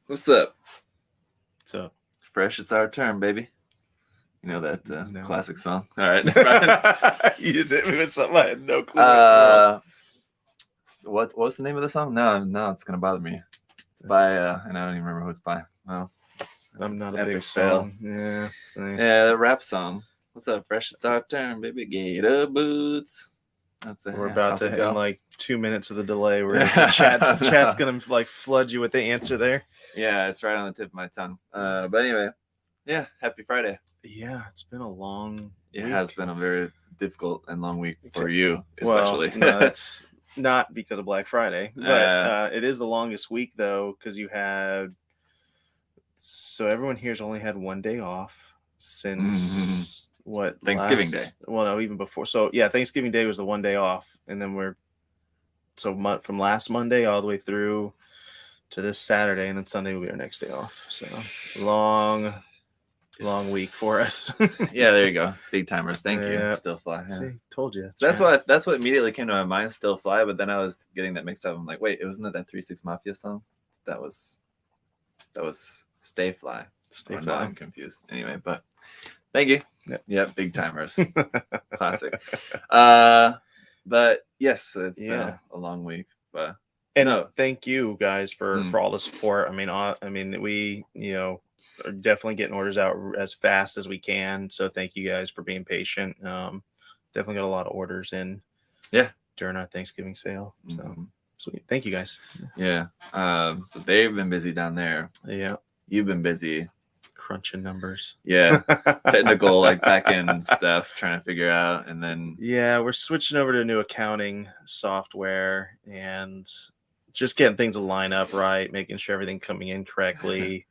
What's up? What's up? Fresh, it's our turn, baby. You know that No. classic song? All right. You just hit me with something I had no clue. What's the name of the song? No, it's gonna bother me. It's by and I don't even remember who it's by. Well, I'm not a epic big fail. song. Yeah, same. Yeah, the rap song. What's up, Fresh? It's our turn, baby. Gator boots. We're about to, in like 2 minutes of the delay, where chat's gonna like flood you with the answer there. Yeah, it's right on the tip of my tongue. But anyway, yeah, happy Friday. Yeah, it's been a long It week. has been a very difficult and long week for you, especially. Well, no, it's not because of Black Friday, but it is the longest week though, because you had. So everyone here's only had 1 day off since what? Thanksgiving Day. Well, no, even before. So yeah, Thanksgiving Day was the 1 day off, and then from last Monday all the way through to this Saturday, and then Sunday will be our next day off. So long week for us. Yeah, there you go. Big timers. Thank you. Still Fly. Yeah. See, told you. That's what immediately came to my mind. Still Fly, but then I was getting that mixed up. I'm like, wait, wasn't that 3-6 Mafia song? That was Stay Fly. Stay Fly. Now I'm confused. Anyway, but thank you. Yeah, big timers. Classic. But yes, it's been a long week. But thank you guys for all the support. I mean, we are definitely getting orders out as fast as we can. So thank you guys for being patient. Definitely got a lot of orders in. Yeah. During our Thanksgiving sale. So sweet. Thank you guys. Yeah. So they've been busy down there. Yeah. You've been busy crunching numbers. Yeah. Technical back end stuff, trying to figure out, and then we're switching over to a new accounting software and just getting things to line up right, making sure everything coming in correctly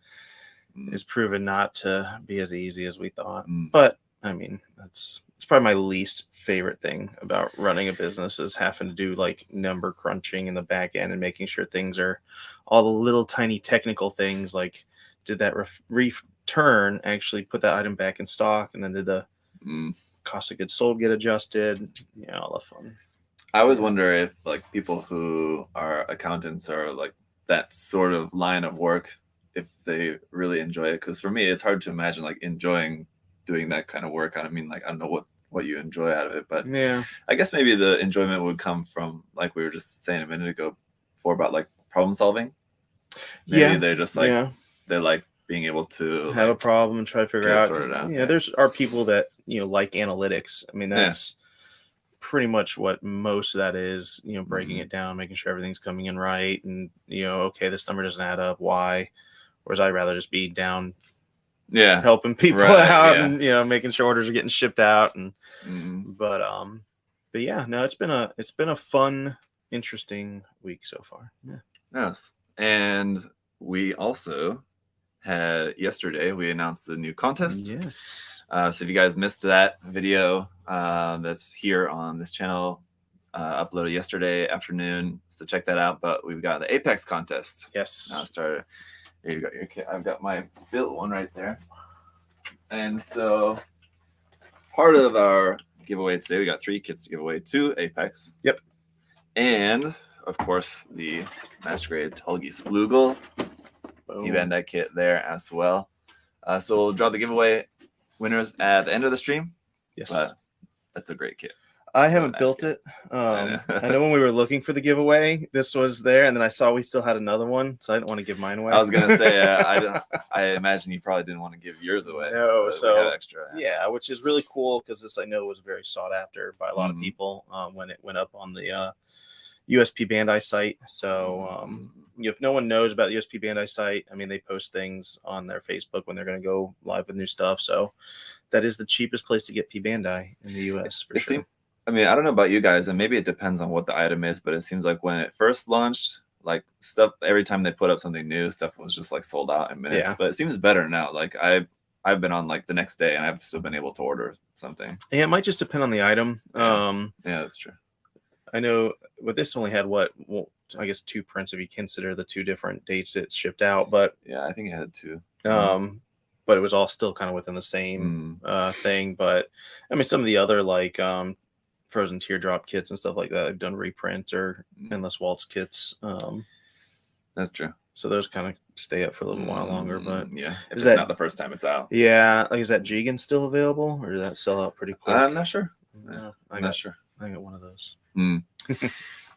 is proven not to be as easy as we thought. But I mean, it's probably my least favorite thing about running a business, is having to do number crunching in the back end and making sure things are all the little tiny technical things, like did that return actually put that item back in stock, and then did the cost of goods sold get adjusted, all the fun. I always wonder if people who are accountants or that sort of line of work, if they really enjoy it. Because for me, it's hard to imagine enjoying doing that kind of work. I mean, I don't know what you enjoy out of it, but I guess maybe the enjoyment would come from, like we were just saying a minute ago before, about problem solving. Maybe they're just they like being able to have a problem and try to figure out. There's people that like analytics. I mean, that's pretty much what most of that is. Breaking it down, making sure everything's coming in right, and okay, this number doesn't add up. Why? Whereas I'd rather just be down. Helping people out and making sure orders are getting shipped out, and but yeah, no, it's been a fun, interesting week so far. Yes. And we also had yesterday, we announced the new contest. Yes. So if you guys missed that video, that's here on this channel, uploaded yesterday afternoon, so check that out. But we've got the Apex contest. Yes. Started. Here you go. Okay, I've got my built one right there. And so part of our giveaway today, we got 3 kits to give away: 2 Apex. Yep. And of course the Masquerade Tallgeese Flugel Bandai kit there as well. So we'll draw the giveaway winners at the end of the stream. Yes. But that's a great kit. I haven't built it. I know when we were looking for the giveaway, this was there, and then I saw we still had another one, so I didn't want to give mine away. I was gonna say, I imagine you probably didn't want to give yours away. No, so extra. Yeah, which is really cool, because this I know was very sought after by a lot of people when it went up on the USP Bandai site. So if no one knows about the USP Bandai site, I mean, they post things on their Facebook when they're going to go live with new stuff. So that is the cheapest place to get P Bandai in the US for sure. I mean, I don't know about you guys, and maybe it depends on what the item is, but it seems like when it first launched, stuff, every time they put up something new, stuff was just sold out in minutes. But it seems better now. I've been on the next day, and I've still been able to order something. Yeah, it might just depend on the item. Yeah, that's true. I know, but this only had I guess 2 prints if you consider the 2 different dates it shipped out. But yeah, I think it had 2. But it was all still kind of within the same thing. But I mean, some of the other Frozen Teardrop kits and stuff like that, I've done reprints or Endless Waltz kits. That's true. So those kind of stay up for a little while longer. But yeah, if is it's that not the first time it's out. Yeah, like is that Jigen still available, or did that sell out pretty quick? I'm not sure. No, I'm not sure. I got one of those.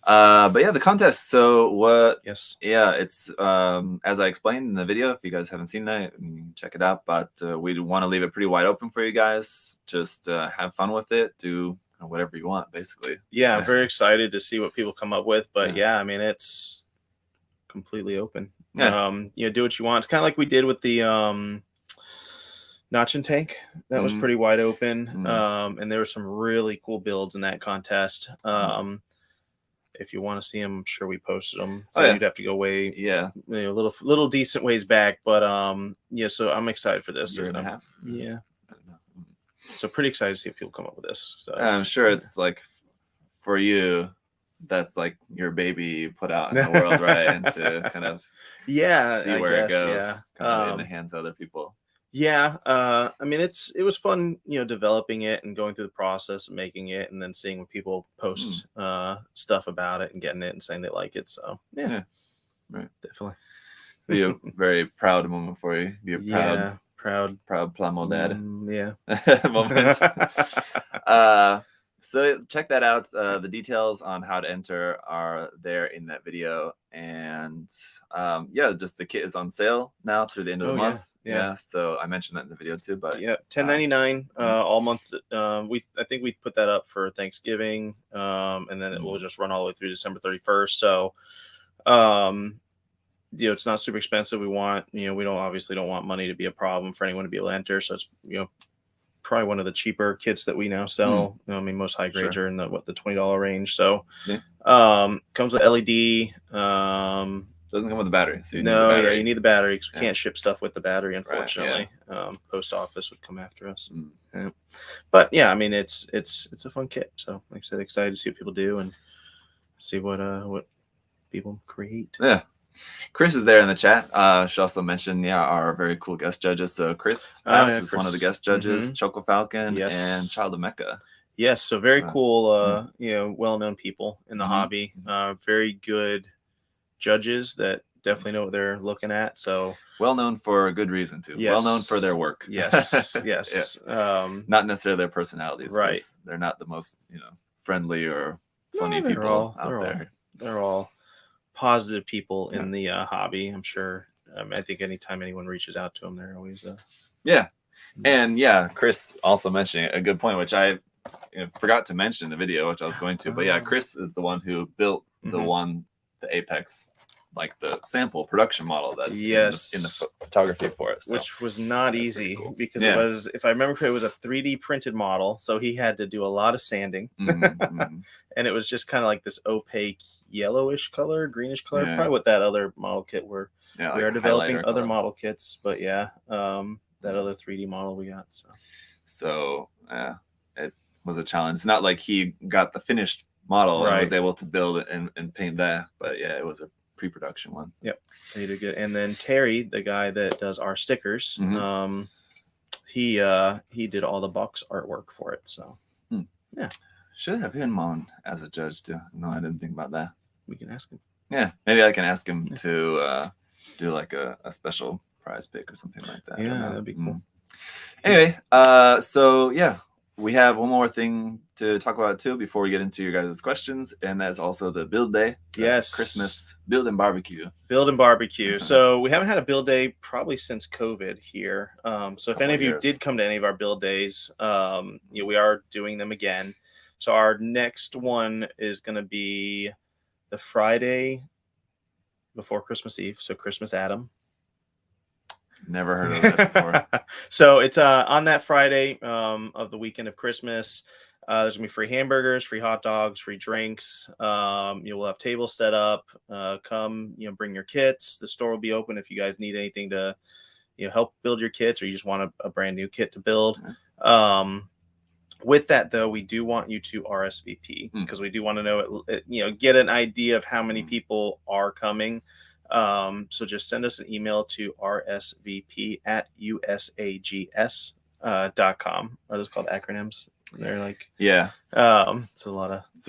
But yeah, the contest. So what? Yes. Yeah, it's as I explained in the video. If you guys haven't seen that, you can check it out. But we want to leave it pretty wide open for you guys. Just have fun with it. Do whatever you want, basically. Yeah, I'm very excited to see what people come up with. But yeah, I mean, it's completely open. Yeah. Do what you want. It's kind of like we did with the Notch and Tank. That was pretty wide open. And there were some really cool builds in that contest. If you want to see them, I'm sure we posted them. So you'd have to go way, a little decent ways back. But so I'm excited for this. Year and a half. Yeah. So pretty excited to see if people come up with this. So I'm sure it's like for you, that's like your baby you put out in the world, right? And to kind of see where it goes, kind of in the hands of other people. Yeah, I mean it was fun, developing it and going through the process of making it, and then seeing when people post stuff about it and getting it and saying they like it. So yeah. Right, definitely. Be a very proud moment for you. Be a proud Plamo dad. Moment. So check that out. The details on how to enter are there in that video, and just the kit is on sale now through the end of the month. Yeah, so I mentioned that in the video too. But yeah, $10.99 all month. I think we put that up for Thanksgiving, and then it will just run all the way through December 31st. So, it's not super expensive. We obviously don't want money to be a problem for anyone to be able to enter. So it's probably one of the cheaper kits that we now sell. I mean, most high grades are in the $20 range. So, comes with LED. Doesn't come with the battery. So you need the battery. You can't ship stuff with the battery, unfortunately. Post office would come after us. But yeah, I mean, it's a fun kit. So, like I said, excited to see what people do and see what people create. Yeah. Chris is there in the chat. She also mentioned, our very cool guest judges. So Chris is one of the guest judges, Choco Falcon and Child of Mecha. Yes, so very cool, well-known people in the hobby. Very good judges that definitely know what they're looking at. So well known for a good reason too. Well known for their work. Yes. Not necessarily their personalities. Right. They're not the most friendly or funny people out there. They're all positive people in the hobby. I'm sure. I think anytime anyone reaches out to them, they're always and Chris also mentioning a good point, which I forgot to mention in the video, which I was going to. But Chris is the one who built the Apex, like the sample production model that's in the photography for it. So which was not easy cool. Because it was, if I remember correctly, it was a 3D printed model. So he had to do a lot of sanding. And it was just kind of like this opaque yellowish color, greenish color, probably what that other model kit were. We are developing other model kits, but that other 3D model we got. So it was a challenge. It's not like he got the finished model and was able to build it and paint that, but it was a pre-production one. Yep. So he did good. And then Terry, the guy that does our stickers, he did all the box artwork for it. So should have him on as a judge too. No, I didn't think about that. We can ask him. Yeah, maybe I can ask him to do like a special prize pick or something like that. Yeah, that'd be cool. Anyway, we have one more thing to talk about too before we get into your guys' questions, and that's also the build day. Christmas build and barbecue. So we haven't had a build day probably since COVID here. So if any of you did come to any of our build days, we are doing them again. So our next one is going to be the Friday before Christmas Eve. So Christmas Adam. Never heard of it before. So it's on that Friday of the weekend of Christmas. There's gonna be free hamburgers, free hot dogs, free drinks. You will have tables set up. Come, bring your kits. The store will be open if you guys need anything to, help build your kits, or you just want a brand new kit to build. With that though, we do want you to RSVP because we do want to know get an idea of how many people are coming. So just send us an email to rsvp@usags.com. Are those called acronyms? They're like, it's a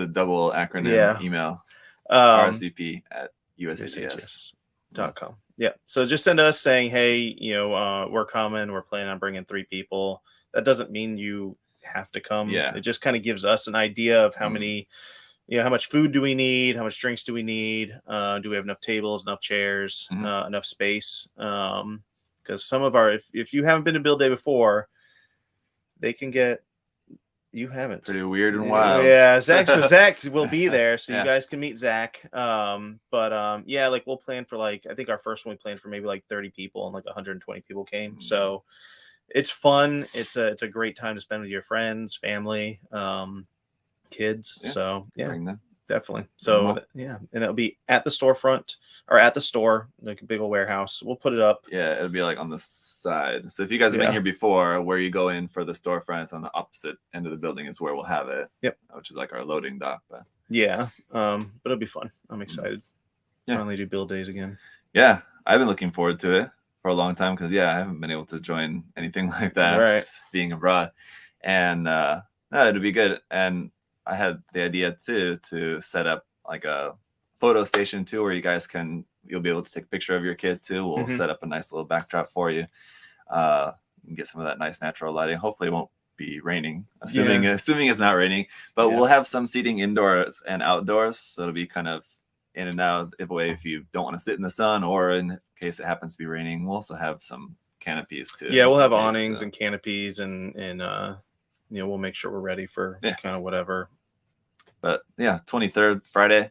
double acronym email. RSVP@usags. .com. Yeah. So just send us saying, hey, we're coming. We're planning on bringing 3 people. That doesn't mean you have to come. Yeah. It just kind of gives us an idea of how many, how much food do we need? How much drinks do we need? Do we have enough tables, enough chairs, enough space? Because some of if you haven't been to Build Day before, they can get, you haven't. Pretty weird and wild. Yeah, Zach will be there, so Yeah. you guys can meet Zach. Yeah, like we'll plan for I think our first one we planned for maybe 30 people, and 120 people came. So it's fun. It's a great time to spend with your friends, family, kids. Yeah. So yeah, Bring them. definitely. So yeah, and it'll be at the storefront or at the store, like a big old warehouse. We'll put it up. Yeah, it'll be on the side. So if you guys have been here before, where you go in for the storefronts on the opposite end of the building is where we'll have it. Yep. Which is our loading dock. But yeah, but it'll be fun. I'm excited. Yeah. Finally do Build Days again. Yeah, I've been looking forward to it for a long time because I haven't been able to join anything like that. Right. Just being abroad, and it'll be good. And I had the idea too to set up a photo station too, where you guys you'll be able to take a picture of your kid too. We'll set up a nice little backdrop for you. You can get some of that nice natural lighting. Hopefully it won't be raining, assuming it's not raining, but we'll have some seating indoors and outdoors. So it'll be kind of in and out if you don't want to sit in the sun, or in case it happens to be raining, we'll also have some canopies too. Yeah, we'll have awnings and canopies and we'll make sure we're ready for kind of whatever. But yeah, 23rd Friday.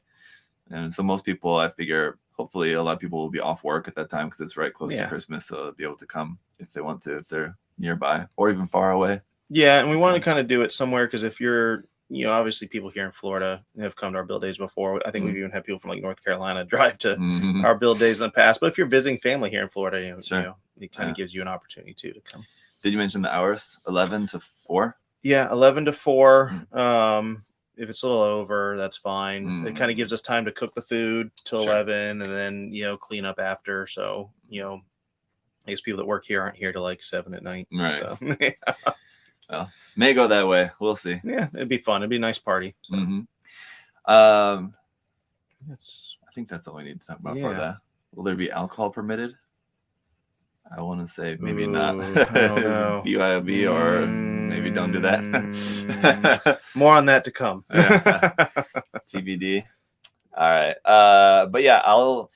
And so most people, I figure, hopefully a lot of people will be off work at that time because it's right close to Christmas. So they'll be able to come if they want to, if they're nearby or even far away. Yeah. And we want to kind of do it somewhere because if you're, obviously people here in Florida have come to our Build Days before. I think we've even had people from North Carolina drive to our Build Days in the past. But if you're visiting family here in Florida, it kind of gives you an opportunity to come. Did you mention the hours? 11 to 4? Yeah, 11 to 4. If it's a little over, that's fine. It kind of gives us time to cook the food till 11 and then, clean up after. So, I guess people that work here aren't here till 7 at night. Right. So, Well, may go that way. We'll see. Yeah, it'd be fun. It'd be a nice party. So. I think that's all we need to talk about for that. Will there be alcohol permitted? I want to say maybe not. I don't know. BYOB or maybe don't do that. More on that to come. TBD. All right. But yeah, I'll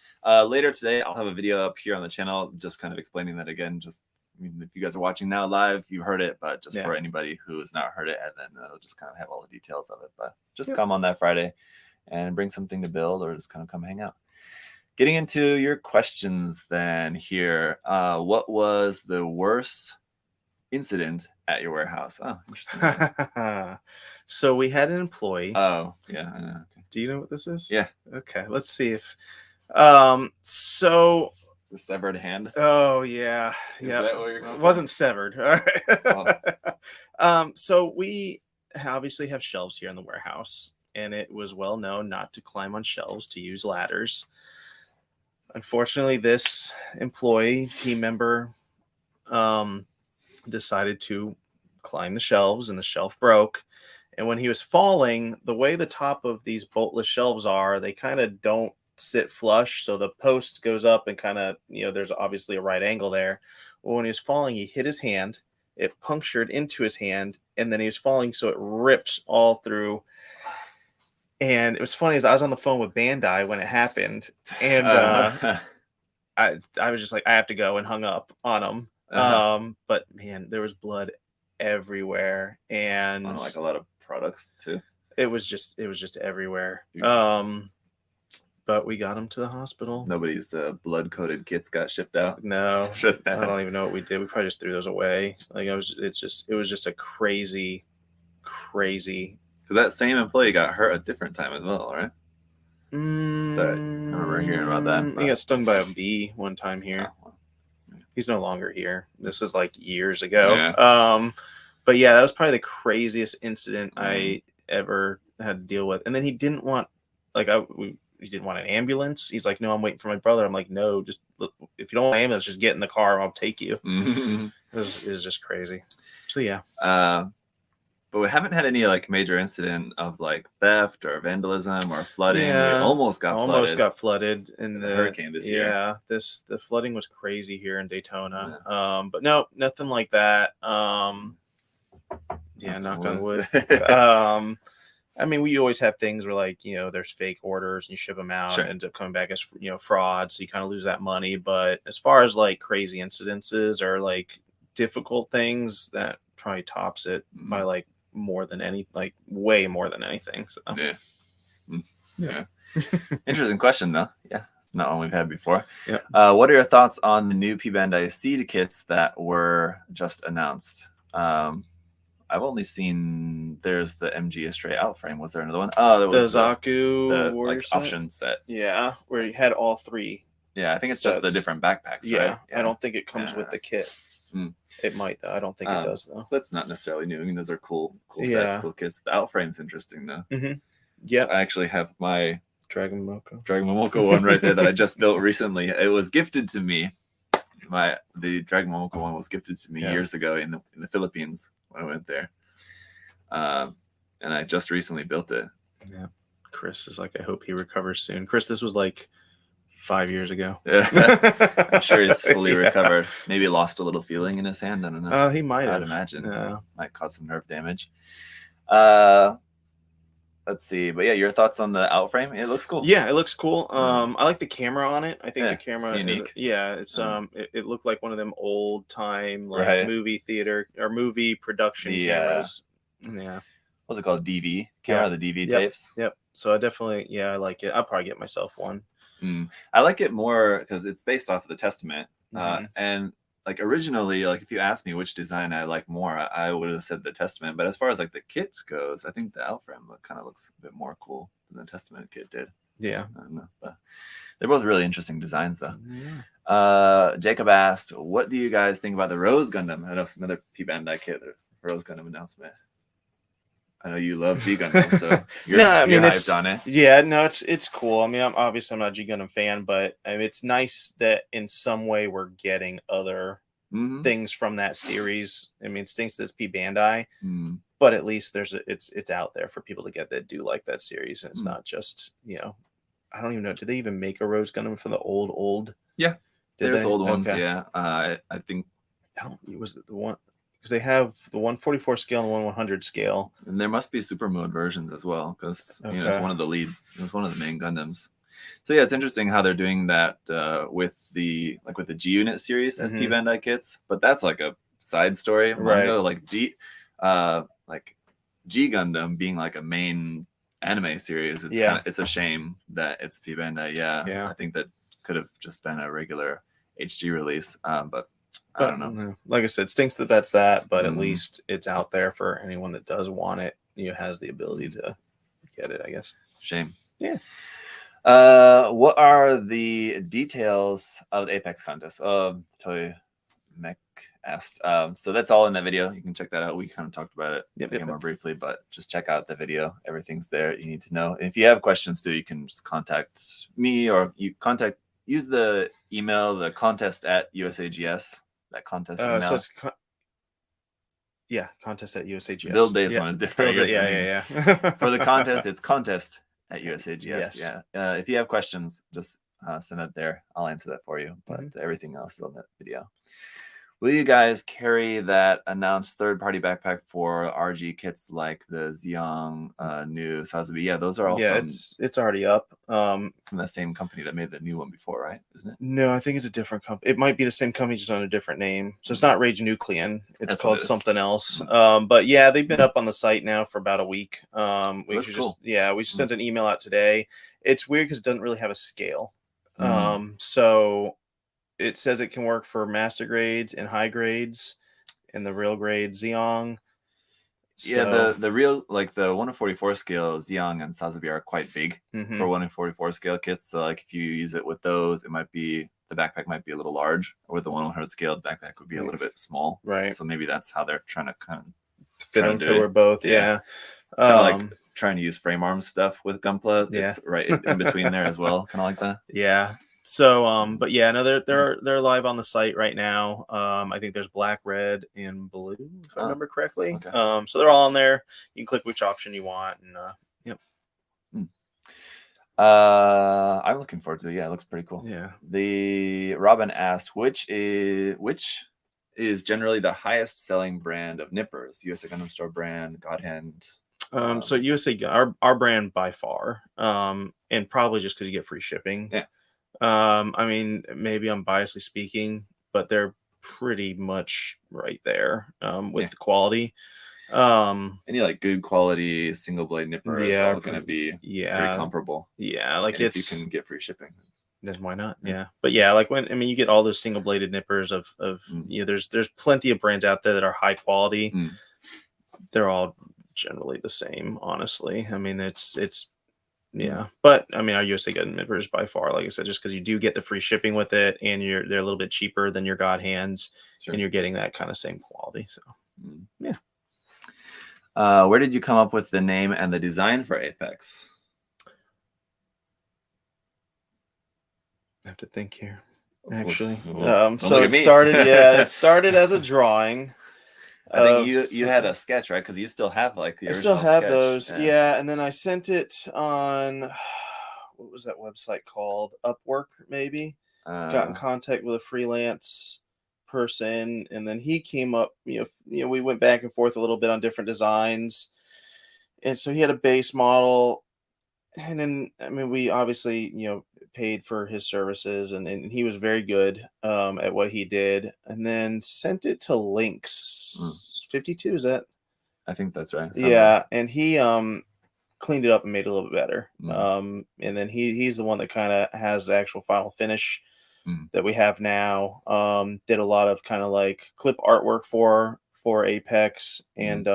later today I'll have a video up here on the channel just kind of explaining that again. Just if you guys are watching now live, you heard it, but just for anybody who has not heard it, and then it'll just kind of have all the details of it. But just come on that Friday and bring something to build, or just kind of come hang out. Getting into your questions then here. What was the worst incident at your warehouse? Oh, interesting. So we had an employee. Oh, yeah, I know. Okay. Do you know what this is? Yeah. Okay, let's see if so the severed hand. Oh yeah. Yeah. That what you're going for? Wasn't severed. All right. Oh. So we obviously have shelves here in the warehouse, and it was well known not to climb on shelves, to use ladders. Unfortunately, this team member, decided to climb the shelves, and the shelf broke. And when he was falling, the way the top of these boltless shelves are, they kind of don't sit flush. So the post goes up and kind of, there's obviously a right angle there. Well, when he was falling, he hit his hand. It punctured into his hand, and then he was falling, so it ripped all through. And it was funny, as I was on the phone with Bandai when it happened, and I was just like, I have to go, and hung up on him. But man, there was blood everywhere, and a lot of products too. It was just everywhere. But we got him to the hospital. Nobody's blood-coated kits got shipped out. No, I don't even know what we did. We probably just threw those away. It was just a crazy. Because that same employee got hurt a different time as well, right? I remember hearing about that. He got stung by a bee one time here. Oh, well. He's no longer here. This is years ago. Yeah. But yeah, that was probably the craziest incident I ever had to deal with. And then he didn't want, he didn't want an ambulance. He's like, no, I'm waiting for my brother. I'm like, no, just look, if you don't want an ambulance, just get in the car and I'll take you. It was just crazy. So yeah. But we haven't had any like major incident of like theft or vandalism or flooding. Yeah, we almost got flooded in in the the hurricane this year. Yeah, the flooding was crazy here in Daytona. But no, nothing like that. Yeah, knock on wood. I mean, we always have things where, like, you know, there's fake orders and you ship them out, Sure. and ends up coming back as, you know, fraud. So you kind of lose that money. But as far as like crazy incidences or like difficult things, that probably tops it by like more than like way more than anything. So yeah. Yeah. Interesting question though. Yeah. It's not one we've had before. Yeah. What are your thoughts on the new P Bandai Seed kits that were just announced? I've only seen there's the MG Astray Outframe. Was there another one? Oh, there was the Zaku like set? option set. Yeah, where you had all three. Yeah, I think it's just the different backpacks, Yeah, right? I don't think it comes with the kit. It might though. I don't think it does though. So that's not necessarily new. I mean, those are cool sets, Yeah. cool kits. The Outframe's interesting though. Yeah, I actually have my Dragon Momoko one right there that I just built recently. It was gifted to me. The Dragon Momoko one was gifted to me years ago in the Philippines when I went there. And I just recently built it. Yeah. Chris is like, I hope he recovers soon. Chris, this was like 5 years ago. Yeah. I'm sure he's fully recovered. Maybe lost a little feeling in his hand. I don't know. He might have. I'd imagine. Might cause some nerve damage. Let's see. But yeah, your thoughts on the Outframe? It looks cool. Yeah, it looks cool. I like the camera on it. I think the camera is unique. It's it looked like one of them old time like movie theater or movie production cameras. Yeah. What's it called? DV camera, the DV tapes. Yep. So I definitely, I like it. I'll probably get myself one. I like it more because it's based off of the Testament. And like originally, like if you asked me which design I like more, I would have said the Testament. But as far as like the kit goes, I think the Outframe kind of looks a bit more cool than the Testament kit did. Yeah. I don't know. But they're both really interesting designs though. Yeah. Jacob asked, what do you guys think about the Rose Gundam? I know it's another P Bandai kit, the Rose Gundam announcement. I know you love G Gundam, so you're hyped on it. Yeah, no, it's cool. I mean, I'm not a G Gundam fan, but I mean, it's nice that in some way we're getting other things from that series. I mean, it stinks that it's P Bandai, but at least it's out there for people to get that do like that series, and it's not just, you know, I don't even know. Do they even make a Rose Gundam for the old? Yeah, there's old ones. Yeah, I think. Was it the one? Because they have the 144 scale and the 100 scale, and there must be super mode versions as well, because you know, it's one of the main Gundams. So yeah, it's interesting how they're doing that with the G Unit series as P Bandai kits, but that's like a side story, right? Like G Gundam being like a main anime series. It's a shame that it's P Bandai. Yeah, I think that could have just been a regular HG release, but I don't know. Like I said, stinks that that's that, but at least it's out there for anyone that does want it. Has the ability to get it, I guess. Shame. Yeah. What are the details of the Apex contest? Toy Mech asked. So that's all in that video. You can check that out. We kind of talked about it more briefly, but just check out the video. Everything's there you need to know. And if you have questions too, you can just contact me, or use the email, the contest at USAGS. That contest email. So it's contest at USAGS. Build Days one is different. Yeah. For the contest, it's contest at USAGS. Yes. Yeah. If you have questions, just send that there. I'll answer that for you. But everything else is on that video. Will you guys carry that announced third-party backpack for RG kits like the Xiong, new Sazabi? Yeah, those are all it's already up. From the same company that made the new one before, right? Isn't it? No, I think it's a different company. It might be the same company, just on a different name. So it's not Rage Nuclean. It's called something else. But yeah, they've been up on the site now for about a week. We just sent an email out today. It's weird because it doesn't really have a scale. So it says it can work for master grades and high grades and the real grade Xiong. Yeah, the real, like the 1 to 44 scale Xiong and Sazabi are quite big for 1 to 44 scale kits. So like if you use it with those, the backpack might be a little large. Or with the 100 scale, the backpack would be a little bit small. Right. So maybe that's how they're trying to kind of fit them to or both. Yeah. It's kind of like trying to use frame arm stuff with Gunpla. It's right in between there as well. Kind of like that. Yeah. So, but yeah, no, they're live on the site right now. I think there's black, red, and blue, if I remember correctly. Okay. So they're all on there. You can click which option you want, and yep. I'm looking forward to it. Yeah, it looks pretty cool. Yeah. The Robin asked, which is generally the highest selling brand of nippers? USA Gundam Store brand, God Hand. So USA, our brand by far, and probably just because you get free shipping. Yeah. I mean, maybe I'm biasly speaking, but they're pretty much right there with the quality. Any like good quality single blade nipper is all going to be pretty comparable. Yeah, like if you can get free shipping, then why not? Yeah, but yeah, like you get all those single bladed nippers of there's plenty of brands out there that are high quality. They're all generally the same, honestly. I mean, it's but I mean, our USA Gundam nippers by far, like I said, just because you do get the free shipping with it, and they're a little bit cheaper than your God Hands, and you're getting that kind of same quality. So yeah. Where did you come up with the name and the design for Apex? I have to think here. Actually, so it started as a drawing. I think you had a sketch, right? Because you still have like the original. I still have sketch. those, yeah. And then I sent it on what was that website called? Upwork, maybe. Got in contact with a freelance person, and then he came up. We went back and forth a little bit on different designs, and so he had a base model, and then we obviously paid for his services, and he was very good at what he did, and then sent it to Links 52. Is that? I think that's right. Yeah, and he cleaned it up and made it a little bit better. And then he's the one that kind of has the actual final finish that we have now. Did a lot of kind of like clip artwork for Apex, and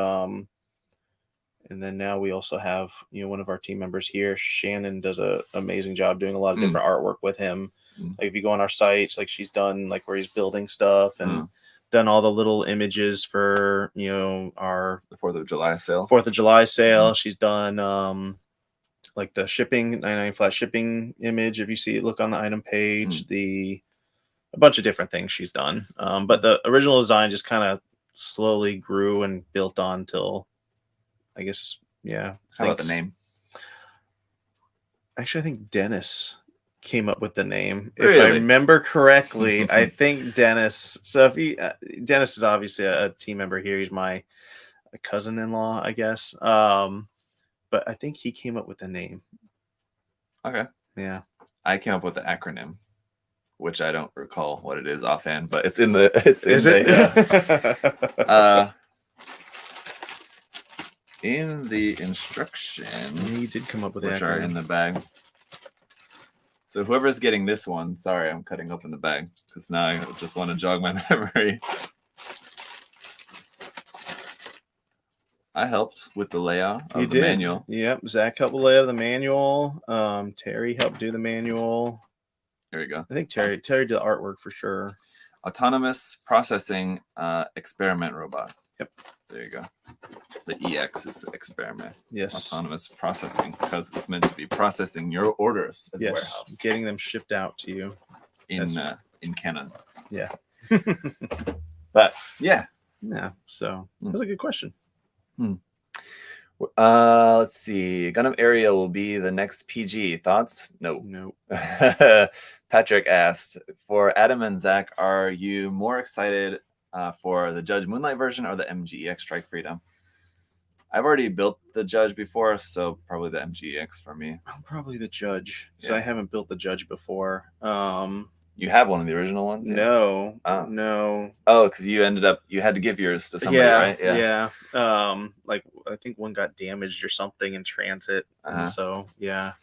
then now we also have, one of our team members here, Shannon, does an amazing job doing a lot of different artwork with him. Like if you go on our sites, like she's done like where he's building stuff and done all the little images for, our the 4th of July sale. 4th of July sale. She's done like the shipping, 99 flat shipping image. If you see it, look on the item page, a bunch of different things she's done. But the original design just kind of slowly grew and built on till, I guess, yeah. How about the name? Actually, I think Dennis came up with the name. Really? If I remember correctly, I think Dennis. So Dennis is obviously a team member here. He's my cousin-in-law, I guess. But I think he came up with the name. Okay. Yeah. I came up with the acronym, which I don't recall what it is offhand, but it's in in the instructions. He did come up with which are in the bag. So whoever's getting this one, sorry, I'm cutting open the bag because now I just want to jog my memory. I helped with the layout of the manual. Yep, Zach helped with the layout of the manual. Terry helped do the manual. There you go. I think Terry did the artwork for sure. Autonomous processing experiment robot. Yep. There you go. The EX is experiment. Yes. Autonomous processing, because it's meant to be processing your orders at the warehouse. Getting them shipped out to you. In Canon. Yeah. But yeah. Yeah. So that was a good question. Let's see. Gundam Area will be the next PG. Thoughts? No. Patrick asked, for Adam and Zach, are you more excited for the Judge Moonlight version or the MGEX Strike Freedom? I've already built the Judge before, so probably the MGEX for me. I'm probably the Judge because I haven't built the Judge before. You have one of the original ones? Yeah? No. No. Oh, because you had to give yours to somebody, right? Yeah. Like I think one got damaged or something in transit. And so, yeah.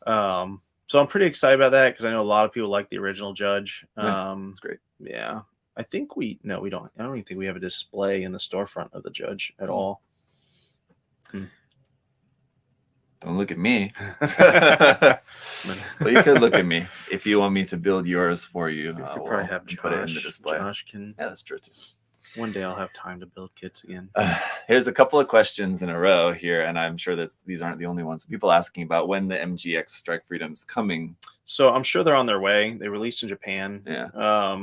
So I'm pretty excited about that because I know a lot of people like the original Judge. That's great. Yeah. I think we don't. I don't even think we have a display in the storefront of the Judge at all. Don't look at me. But you could look at me if you want me to build yours for you. You could probably have Josh, put it in the display. Josh can. Yeah, that's true too. One day I'll have time to build kits again. Here's a couple of questions in a row here, and I'm sure that these aren't the only ones. People asking about when the MGX Strike Freedom's coming. So I'm sure they're on their way. They released in Japan. Yeah.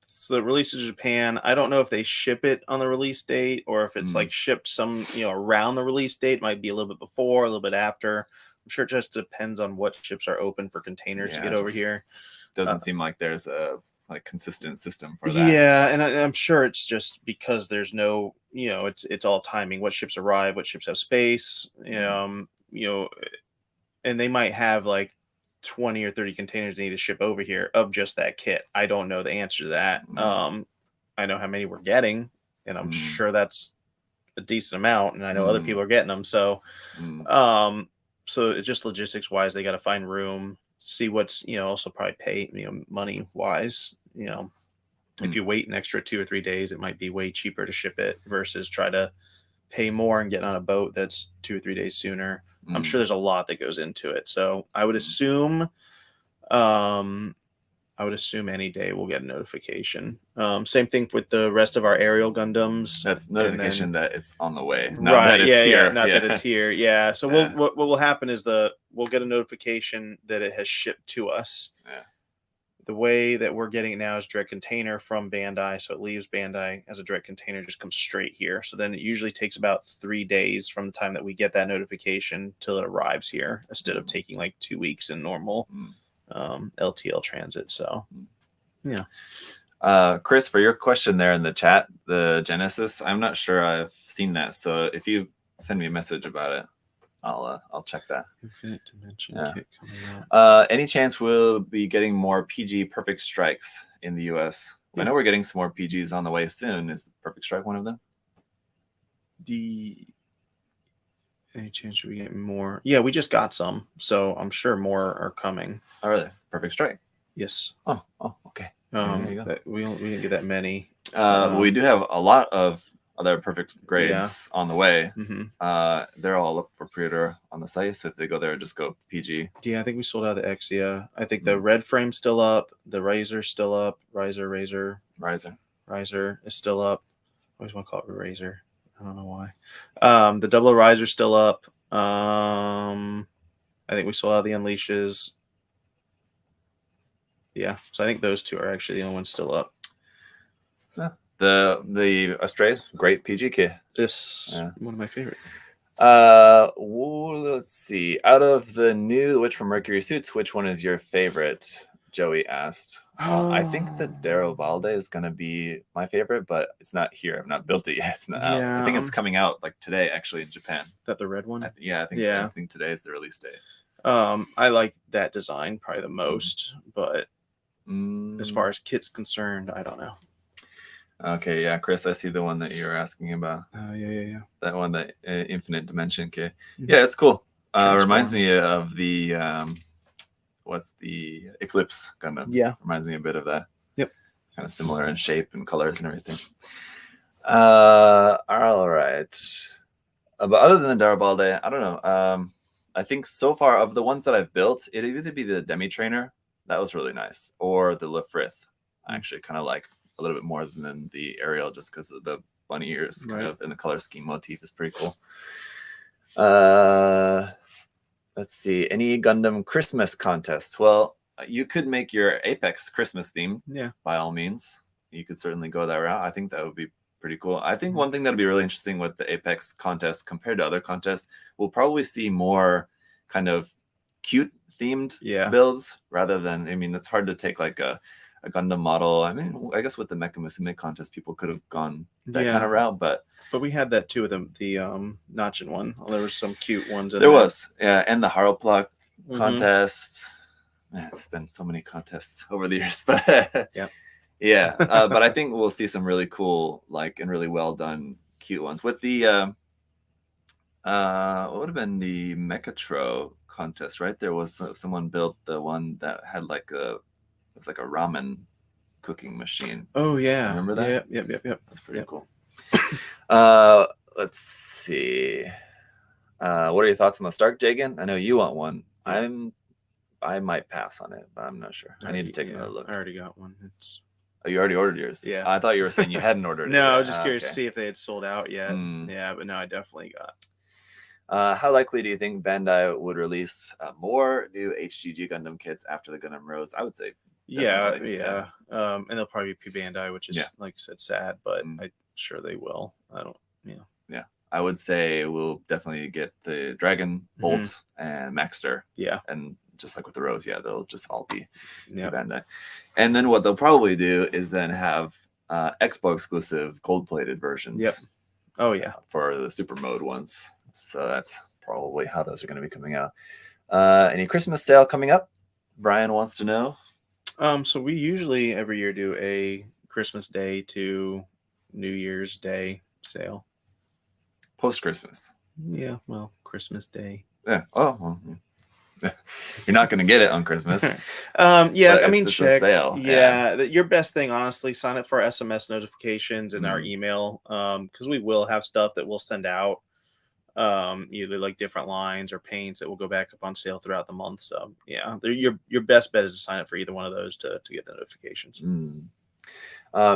So the release in Japan, I don't know if they ship it on the release date or if it's like shipped some, around the release date. Might be a little bit before, a little bit after. I'm sure it just depends on what ships are open for containers to get over here. Doesn't seem like there's a consistent system for that. Yeah, and I'm sure it's just because there's no, it's all timing. What ships arrive, what ships have space, and they might have like 20 or 30 containers they need to ship over here of just that kit. I don't know the answer to that. I know how many we're getting, and I'm sure that's a decent amount, and I know other people are getting them. So, so it's just logistics wise, they got to find room, see what's, also probably pay, money wise, if you wait an extra 2 or 3 days, it might be way cheaper to ship it versus try to pay more and get on a boat that's 2 or 3 days sooner. I'm sure there's a lot that goes into it. So I would assume, any day we'll get a notification. Same thing with the rest of our aerial Gundams. That's notification that it's on the way. Not right. That it's here. Not that it's here. Yeah. So what will happen is we'll get a notification that it has shipped to us. Yeah. The way that we're getting it now is direct container from Bandai. So it leaves Bandai as a direct container, just comes straight here. So then it usually takes about 3 days from the time that we get that notification till it arrives here, instead of taking like 2 weeks in normal LTL transit. So, yeah. Chris, for your question there in the chat, the Genesis, I'm not sure I've seen that. So if you send me a message about it, I'll check that. Infinite Dimension kit coming out. Any chance we'll be getting more PG Perfect Strikes in the US? I know we're getting some more PGs on the way soon. Is the Perfect Strike one of them? Any chance we get more? Yeah, we just got some, so I'm sure more are coming. Oh, really? Perfect Strike? Yes. Oh, okay. There you go. We didn't get that many. We do have a lot of other perfect grades on the way. They're all up for pre-order on the site, so if they go there, just go PG. Yeah, I think we sold out the Exia. I think the red frame's still up, the Razor's still up. Riser is still up. I always want to call it Razor. I don't know why. The Double Riser's still up. I think we sold out the Unleashes. Yeah, so I think those two are actually the only ones still up. Yeah. The Astrays, great PG kit. This one of my favorite. Let's see. Out of the new Witch from Mercury suits, which one is your favorite? Joey asked. I think the Garibaldi is gonna be my favorite, but it's not here. I've not built it yet. It's not out. I think it's coming out like today, actually, in Japan. Is that the red one? I think today is the release date. I like that design probably the most, but as far as kit's concerned, I don't know. Okay, yeah, Chris, I see the one that you're asking about. Yeah. That one, that Infinite Dimension kit. Yeah, it's cool. Reminds me of the what's the Eclipse Gundam? Yeah, reminds me a bit of that. Yep, kind of similar in shape and colors and everything. All right, but other than the Garibaldi, I don't know. I think so far of the ones that I've built, it'd either be the Demi Trainer, that was really nice, or the Lefrith. I actually kind of like a little bit more than the Ariel, just because of the bunny ears kind of, and the color scheme motif is pretty cool. Let's see, any Gundam Christmas contests? Well, you could make your Apex Christmas theme. Yeah, by all means, you could certainly go that route. I think that would be pretty cool. I think one thing that'll be really interesting with the Apex contest compared to other contests, we'll probably see more kind of cute themed builds rather than, I mean, it's hard to take like a Gundam model. I mean, I guess with the Mecha Musume contest, people could have gone that kind of route, but we had that too with the Notchin one. There was some cute ones. There was, and the Haropluck contest. Man, it's been so many contests over the years, but but I think we'll see some really cool, like, and really well done, cute ones. With the what would have been the Mechatro contest, right? There was someone built the one that had like it was like a ramen cooking machine. Oh yeah, remember that? Yep. That's pretty cool. Let's see. What are your thoughts on the Stark Jagan? I know you want one. I might pass on it, but I'm not sure. I need to take another look. I already got one. Oh, you already ordered yours? Yeah. I thought you were saying you hadn't ordered it. No, I was just curious to see if they had sold out yet. Yeah, but no, I definitely got. How likely do you think Bandai would release more new HGG Gundam kits after the Gundam Rose? I would say definitely, Yeah. And they'll probably be Bandai, which is like I said, sad, but I'm sure they will. I don't. Yeah, I would say we'll definitely get the Dragon, Bolt, and Maxter. Yeah, and just like with the Rose, they'll just all be Bandai. And then what they'll probably do is then have Expo exclusive gold-plated versions. Yep. Oh yeah, for the super mode ones. So that's probably how those are going to be coming out. Any Christmas sale coming up? Brian wants to know. So we usually every year do a Christmas Day to New Year's Day sale. Post-Christmas. Yeah, well, Christmas Day. Yeah. Oh, well, you're not going to get it on Christmas. I mean, it's check. A sale. Yeah, your best thing, honestly, sign up for SMS notifications in our email, because we will have stuff that we'll send out, either like different lines or paints that will go back up on sale throughout the month. So yeah, your best bet is to sign up for either one of those to get the notifications.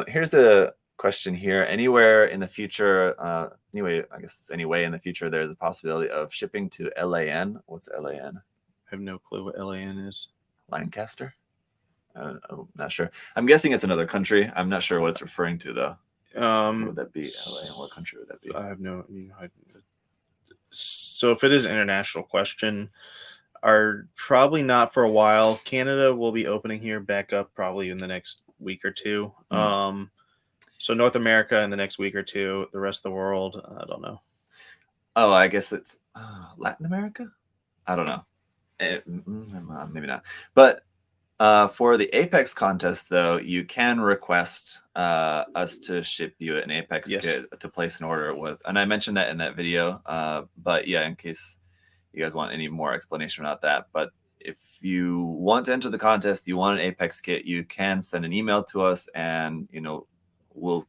Here's a question here. Anywhere in the future, anyway, I guess anyway in the future, there's a possibility of shipping to LAN. What's LAN? I have no clue what LAN is. Lancaster? I'm not sure. I'm guessing it's another country. I'm not sure what it's referring to, though. Would that be LA? What country would that be? I have no. So if it is an international question, are probably not for a while. Canada will be opening here back up probably in the next week or two. So North America in the next week or two. The rest of the world, I don't know. Oh, I guess it's Latin America? I don't know. Maybe not. But for the Apex contest, though, you can request us to ship you an Apex kit to place an order with. And I mentioned that in that video. But yeah, in case you guys want any more explanation about that. But if you want to enter the contest, you want an Apex kit, you can send an email to us, and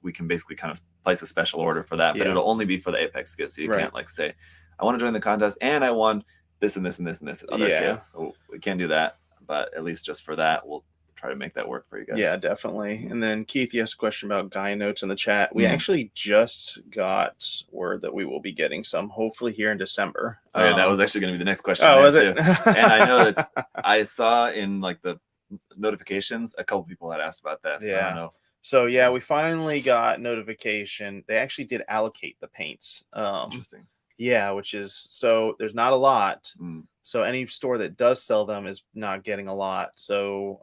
we can basically kind of place a special order for that. But it'll only be for the Apex kit, so you can't like say, I want to join the contest and I want this and this and this and this other kit. So we can't do that, but at least just for that, we'll try to make that work for you guys. Yeah, definitely. And then Keith, you asked a question about Gaia notes in the chat. We actually just got word that we will be getting some, hopefully here in December. Okay, that was actually going to be the next question. Oh, was it? And I know I saw in like the notifications, a couple people had asked about that. So I don't know. So yeah, we finally got notification. They actually did allocate the paints. Interesting. Yeah, which is, so there's not a lot. So any store that does sell them is not getting a lot. So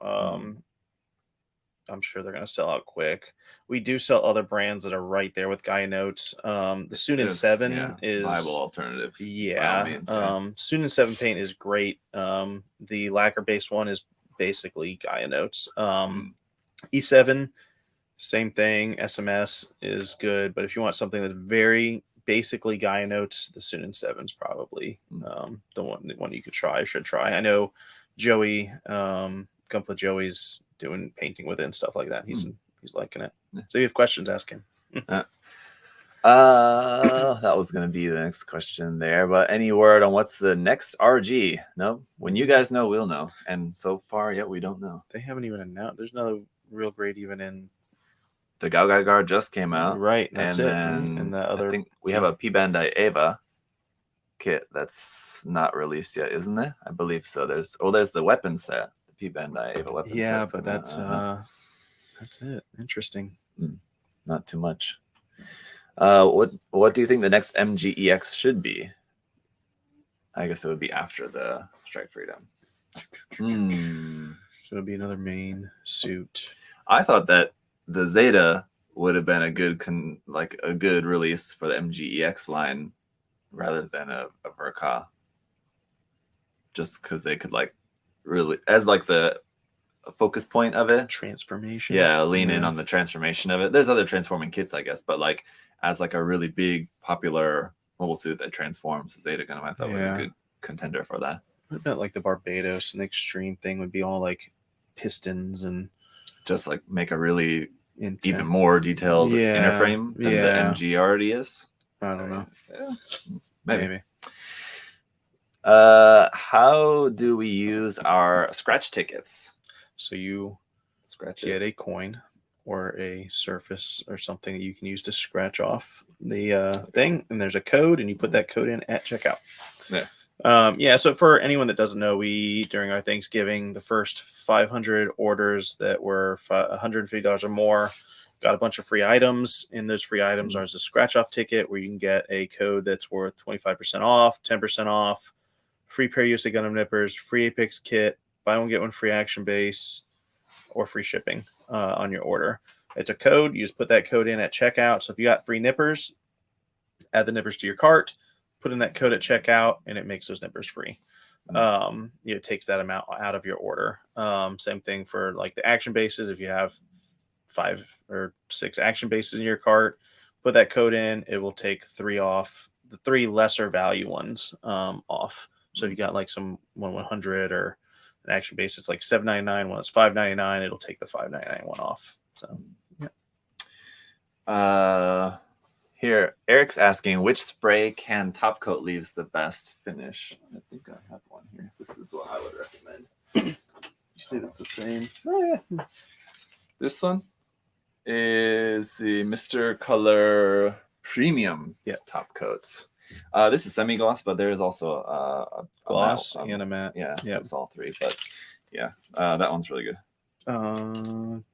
I'm sure they're going to sell out quick. We do sell other brands that are right there with Gaia Notes. The Sunin 7 is viable alternatives. Yeah. Sunin 7 paint is great. The lacquer-based one is basically Gaia Notes. E7, same thing. SMS is good. But if you want something that's very basically Gaia Notes, the Sunin 7 is probably the one you could try, should try. I know Joey, Gumpla Joey's doing painting with it and stuff like that. He's liking it. So if you have questions, ask him. That was going to be the next question there. But any word on what's the next RG? No? When you guys know, we'll know. And so far, we don't know. They haven't even announced. There's no real grade even in. The Gao Guard just came out. Right. That's and it. Then and the other. I think we have a P Bandai Eva kit that's not released yet, isn't there? I believe so. There's the weapon set. The P Bandai Eva weapon set. Yeah, but that's it. Interesting. Not too much. What do you think the next MGEX should be? I guess it would be after the Strike Freedom. So it'll be another main suit. I thought that the Zeta would have been a good a good release for the MGEX line rather than a Verka. Just because they could really as the focus point of it. Transformation. Yeah, lean in on the transformation of it. There's other transforming kits, I guess, but as a really big popular mobile suit that transforms, Zeta Gundam I thought would be a good contender for that. I bet the Barbados and the Extreme thing would be all pistons and just make a really even more detailed inner frame than the MG already is. I don't know. Maybe. How do we use our scratch tickets? So you get a coin. or a surface or something that you can use to scratch off the thing. And there's a code, and you put that code in at checkout. Yeah. So for anyone that doesn't know, we, during our Thanksgiving, the first 500 orders that were $150 or more, got a bunch of free items. In those free items Mhm. is a scratch off ticket where you can get a code that's worth 25% off, 10% off, free pair of USA Gundam nippers, free Apex kit, buy one get one free action base, or free shipping on your order. It's a code. You just put that code in at checkout. So if you got free nippers, add the nippers to your cart, put in that code at checkout, and it makes those nippers free. It takes that amount out of your order. Same thing for like the action bases. If you have 5 or 6 action bases in your cart, put that code in. It will take 3 off, the 3 lesser value ones off. So if you got like some 100 or an action base, it's like $7.99. One it's $5.99. It'll take the $5.99 one off. So yeah. Here, Eric's asking which spray can top coat leaves the best finish. I think I have one here. This is what I would recommend. See, it's the same. Oh yeah. This one is the Mr. Color Premium top coats. This is semi-gloss, but there is also a gloss and a matte. Yeah, it's all 3. But yeah, that one's really good.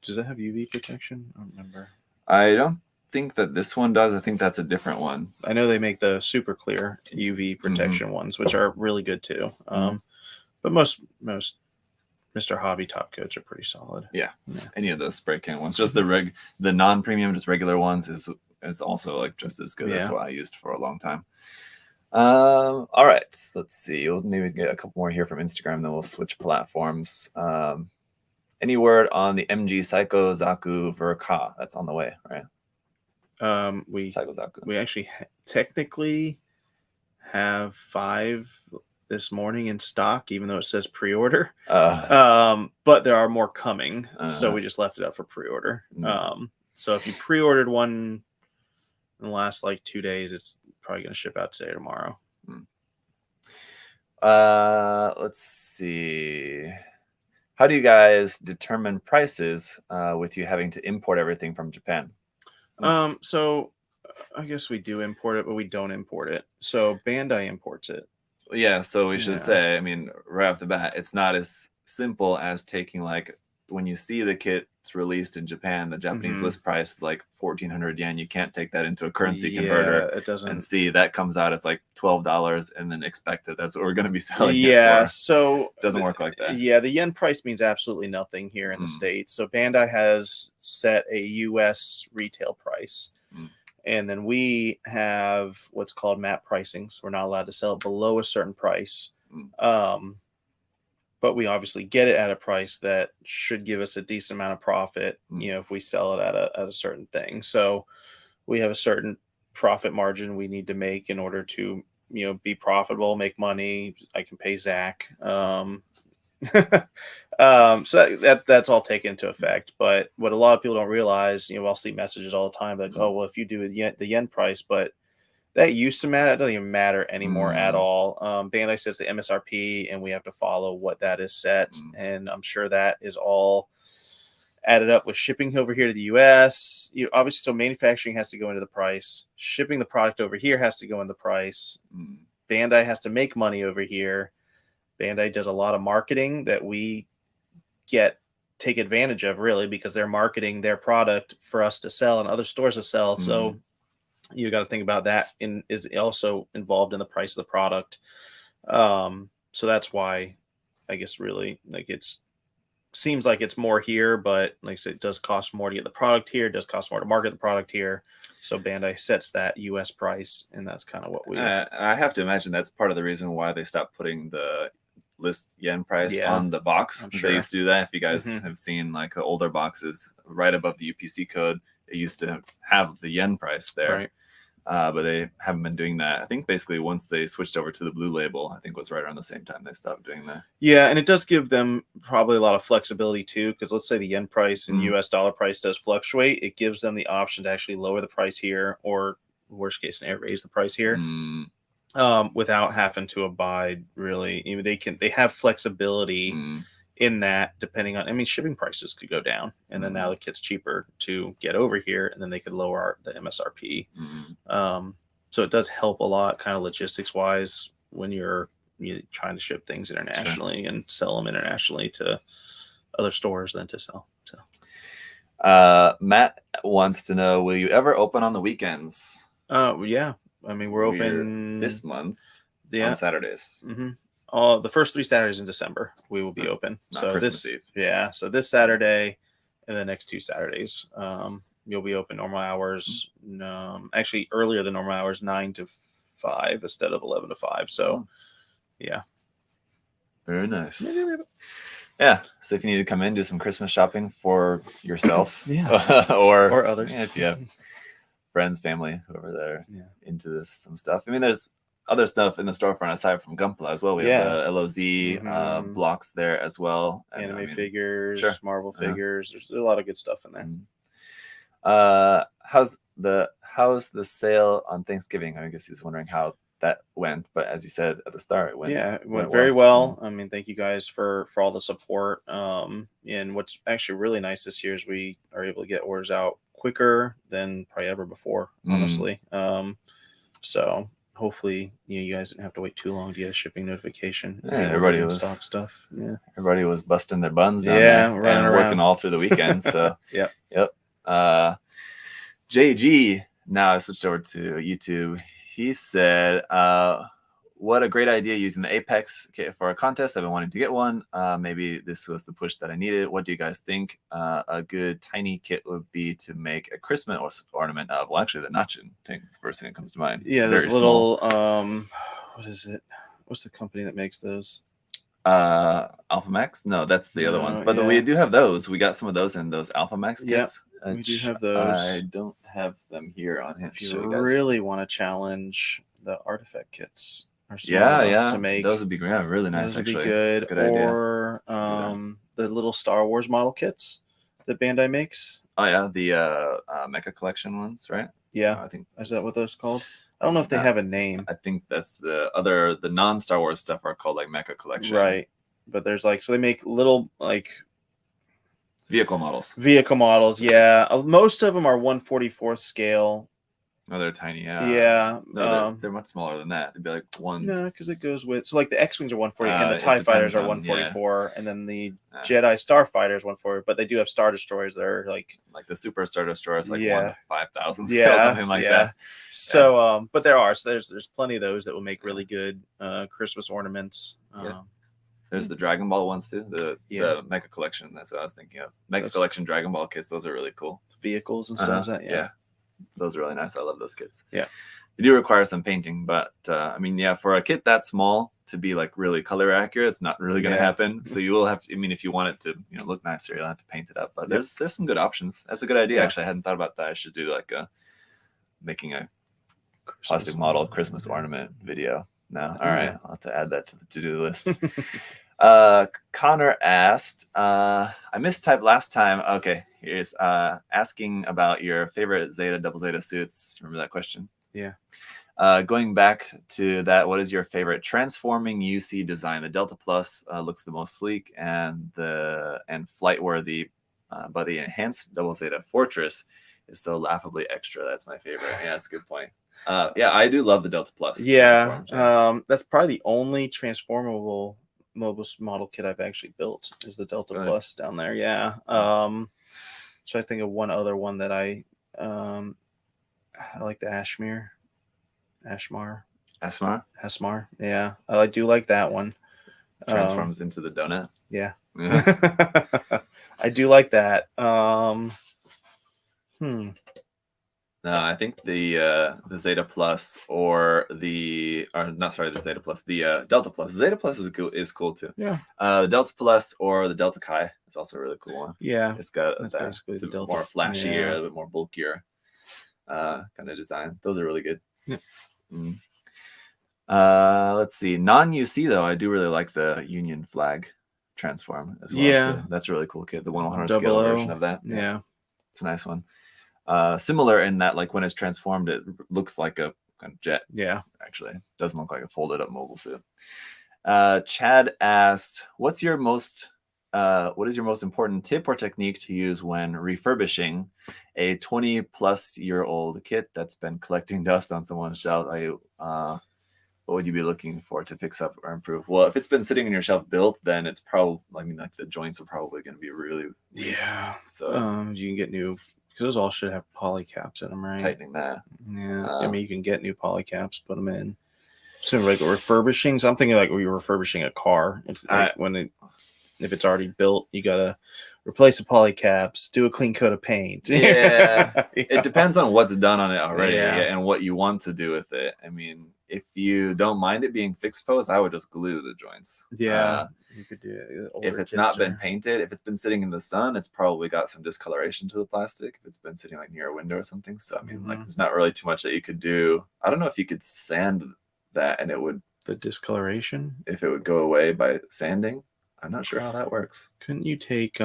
Does it have UV protection? I don't remember. I don't think that this one does. I think that's a different one. I know they make the super clear UV protection ones, which are really good too. But most Mr. Hobby top coats are pretty solid. Yeah. Any of those spray can ones, just the non-premium, just regular ones is also like just as good. That's what I used for a long time. All right, let's see. We'll maybe get a couple more here from Instagram, then we'll switch platforms. Any word on the MG Psycho Zaku Verka? That's on the way, right? We Psycho Zaku. We actually technically have 5 this morning in stock, even though it says pre-order. But there are more coming, so we just left it up for pre-order. So if you pre-ordered one in the last like 2 days, it's probably going to ship out today or tomorrow. Let's see. How do you guys determine prices with you having to import everything from Japan? So I guess we do import it, but we don't import it. So Bandai imports it. Yeah, so we should say, I mean, right off the bat, it's not as simple as taking like when you see the kit released in Japan, the Japanese list price is like 1,400 yen. You can't take that into a currency converter it doesn't, and see that comes out as like $12 and then expect that that's what we're going to be selling it for. So it doesn't work like that. Yeah, the yen price means absolutely nothing here in the States. So Bandai has set a US retail price. And then we have what's called MAP pricing. So we're not allowed to sell it below a certain price. But we obviously get it at a price that should give us a decent amount of profit, if we sell it at a certain thing. So we have a certain profit margin we need to make in order to, be profitable, make money. I can pay Zach. So that's all taken into effect. But what a lot of people don't realize, I'll see messages all the time like, oh, well, if you do the yen price, but that used to matter. It doesn't even matter anymore at all. Bandai says the MSRP, and we have to follow what that is set. And I'm sure that is all added up with shipping over here to the US. Obviously, so manufacturing has to go into the price. Shipping the product over here has to go in the price. Bandai has to make money over here. Bandai does a lot of marketing that we take advantage of, really, because they're marketing their product for us to sell and other stores to sell. So you got to think about that is also involved in the price of the product. So that's why I guess really like seems like it's more here, but like I said, it does cost more to get the product here. It does cost more to market the product here. So Bandai sets that US price, and that's kind of what we I have to imagine that's part of the reason why they stopped putting the list yen price on the box. Sure. They used to do that. If you guys have seen like the older boxes right above the UPC code, it used to have the yen price there. Right. But they haven't been doing that. I think basically once they switched over to the blue label, I think it was right around the same time they stopped doing that. Yeah, and it does give them probably a lot of flexibility too, because let's say the yen price and US dollar price does fluctuate. It gives them the option to actually lower the price here, or worst case scenario, raise the price here, without having to abide really. They have flexibility in that, depending on, I mean, shipping prices could go down, and then now the kit's cheaper to get over here, and then they could lower the MSRP. So it does help a lot, kind of logistics wise, when you're trying to ship things internationally and sell them internationally to other stores than to sell. So, Matt wants to know: will you ever open on the weekends? Yeah. I mean, we're open this month on Saturdays. The first 3 Saturdays in December we will be open. So Christmas Eve. So this Saturday and the next 2 Saturdays, you'll be open normal hours. Actually, earlier than normal hours, 9 to 5 instead of 11 to 5. So, yeah. Very nice. Yeah. So if you need to come in, do some Christmas shopping for yourself, or others, if you have friends, family, whoever that are into this, some stuff. I mean, there's other stuff in the storefront aside from Gunpla as well. We have the LOZ blocks there as well. Anime figures, Marvel figures. There's a lot of good stuff in there. How's the sale on Thanksgiving? I guess he's wondering how that went, but as you said at the start, it went very well. I mean, thank you guys for all the support. And what's actually really nice this year is we are able to get orders out quicker than probably ever before, honestly. So hopefully you guys didn't have to wait too long to get a shipping notification. Everybody was stock stuff. Everybody was busting their buns down there and working all through the weekend. So yep. JG, now I switched over to YouTube. He said, what a great idea using the Apex kit for a contest. I've been wanting to get one. Maybe this was the push that I needed. What do you guys think? A good tiny kit would be to make a Christmas ornament of. Well, actually, the Nachin thing is the first thing that comes to mind. There's little, what is it? What's the company that makes those? Alpha Max? No, that's the other ones. But we do have those. We got some of those in those Alpha Max kits. We do have those. I don't have them here on hand. If you really want to challenge the artifact kits, to make, those would be great. Really nice. Those would be good. Good or the little Star Wars model kits that Bandai makes. Oh yeah, the Mecha Collection ones, right? Yeah, I think is that what those called? I don't know if they have a name. I think that's the non-Star Wars stuff are called like Mecha Collection, right? But there's so they make little vehicle models. Yeah, most of them are 1/44 scale. Oh, they're tiny. No, they're much smaller than that. They'd be like one. No, because it goes with the X-wings are 140, and the TIE fighters are 144, and then the Jedi Starfighters 140. But they do have Star Destroyers that are like the Super Star Destroyers, 1 to 5,000 scale, something like that. So, but there's plenty of those that will make really good Christmas ornaments. There's the Dragon Ball ones too. The Mecha Collection. That's what I was thinking of. Mecha Collection Dragon Ball kits. Those are really cool. Vehicles and stuff. Those are really nice. I love those kits. Yeah. They do require some painting, but I mean, for a kit that small to be really color accurate, it's not really going to happen. So you will have to, I mean, if you want it to look nicer, you'll have to paint it up. But there's some good options. That's a good idea. Actually, I hadn't thought about that. I should do making a plastic model Christmas ornament video. No. All right. I'll have to add that to the to-do list. Connor asked, I mistyped last time. Okay, here's asking about your favorite Zeta, Double Zeta suits. Remember that question? Yeah. Going back to that, what is your favorite transforming UC design? The Delta Plus looks the most sleek and flight worthy, but the enhanced Double Zeta Fortress is so laughably extra. That's my favorite. Yeah, that's a good point. I do love the Delta Plus. That's probably the only transformable model kit I've actually built is the Delta Plus down there. So I think of one other one that I like, the Ashmar. Yeah, I do like that one. Transforms into the donut. Yeah. I do like that. No, I think the Zeta Plus the Zeta Plus, the Delta Plus. The Zeta Plus is cool too. Yeah. The Delta Plus or the Delta Chi is also a really cool one. Yeah. It's got basically the Delta. More flashier, a little bit more bulkier kind of design. Those are really good. Yeah. Let's see. Non-UC though, I do really like the Union flag transform as well. Yeah. That's a really cool kit. The 1/100 scale version of that. Yeah. It's a nice one. Similar in that, when it's transformed, it looks like a kind of jet. Yeah. Actually, it doesn't look like a folded up mobile suit. Chad asked, what's your most what is your most important tip or technique to use when refurbishing a 20-plus-year-old kit that's been collecting dust on someone's shelf? What would you be looking for to fix up or improve? Well, if it's been sitting on your shelf built, then it's probably, like the joints are probably going to be really weak. Yeah. So you can get new, because those all should have poly caps in them, right? tightening that. Yeah. I mean, you can get new poly caps, put them in. So like refurbishing something, like when you're refurbishing a car, if it's already built, you gotta replace the poly caps, do a clean coat of paint. Yeah. It depends on what's done on it already, Yeah. and what you want to do with it. I mean, if you don't mind it being fixed post, I would just glue the joints. Yeah, you could do it. If it's not been painted, if it's been sitting in the sun, it's probably got some discoloration to the plastic. If it's been sitting like near a window or something. So I mean, like there's not really too much that you could do. I don't know if you could sand that and it would, the discoloration, if it would go away by sanding. I'm not sure how that works. Couldn't you take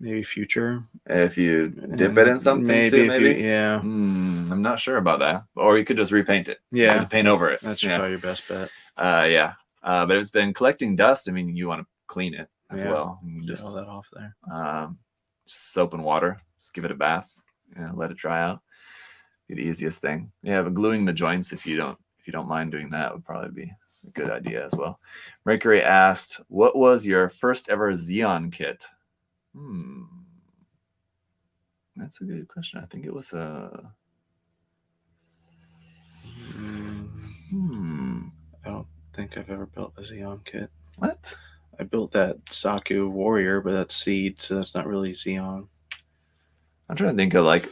maybe Future? If you dip it in something maybe? Yeah. I'm not sure about that. Or you could just repaint it. Yeah. You could paint over it. That's probably your best bet. Yeah. But if it's been collecting dust, I mean, you want to clean it as well. You can just all that off there. Just soap and water. Just give it a bath. Let it dry out. Be the easiest thing. Yeah, but gluing the joints, if you don't mind doing that, would probably be a good idea as well. Mercury asked, what was your first ever Xeon kit? That's a good question. I think it was a... I don't think I've ever built a Xeon kit. What? I built that Zaku Warrior, but that's Seed, so that's not really Xeon. I'm trying to think of like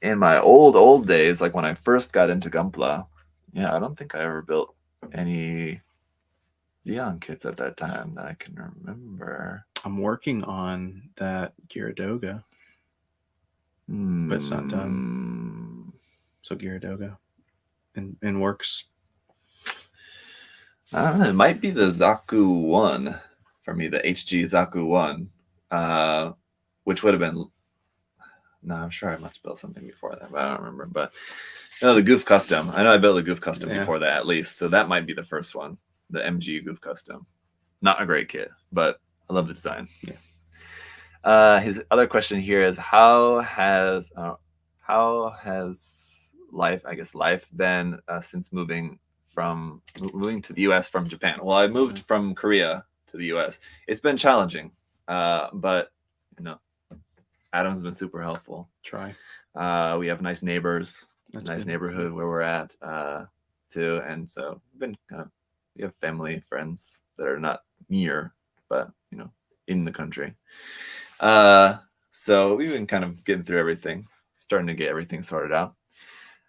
in my old days, like when I first got into Gunpla. Yeah, I don't think I ever built any Xeon kits at that time that I can remember. I'm working on that Gyaradoga, but it's not done. So Gyaradoga in works. I don't know. It might be the Zaku 1 for me, the HG Zaku 1, which would have been... No, I'm sure I must have built something before that, but I don't remember. But the Goof Custom. I know I built the Goof Custom before that, at least. So that might be the first one, the MG Goof Custom. Not a great kit, but I love the design. Yeah. His other question here is, how has life been since moving to the U.S. from Japan? Well, I moved from Korea to the U.S. It's been challenging, but Adam's been super helpful. We have nice neighbors, nice neighborhood where we're at too, and so we've been we have family, friends that are not near, but in the country. So we've been kind of getting through everything, starting to get everything sorted out.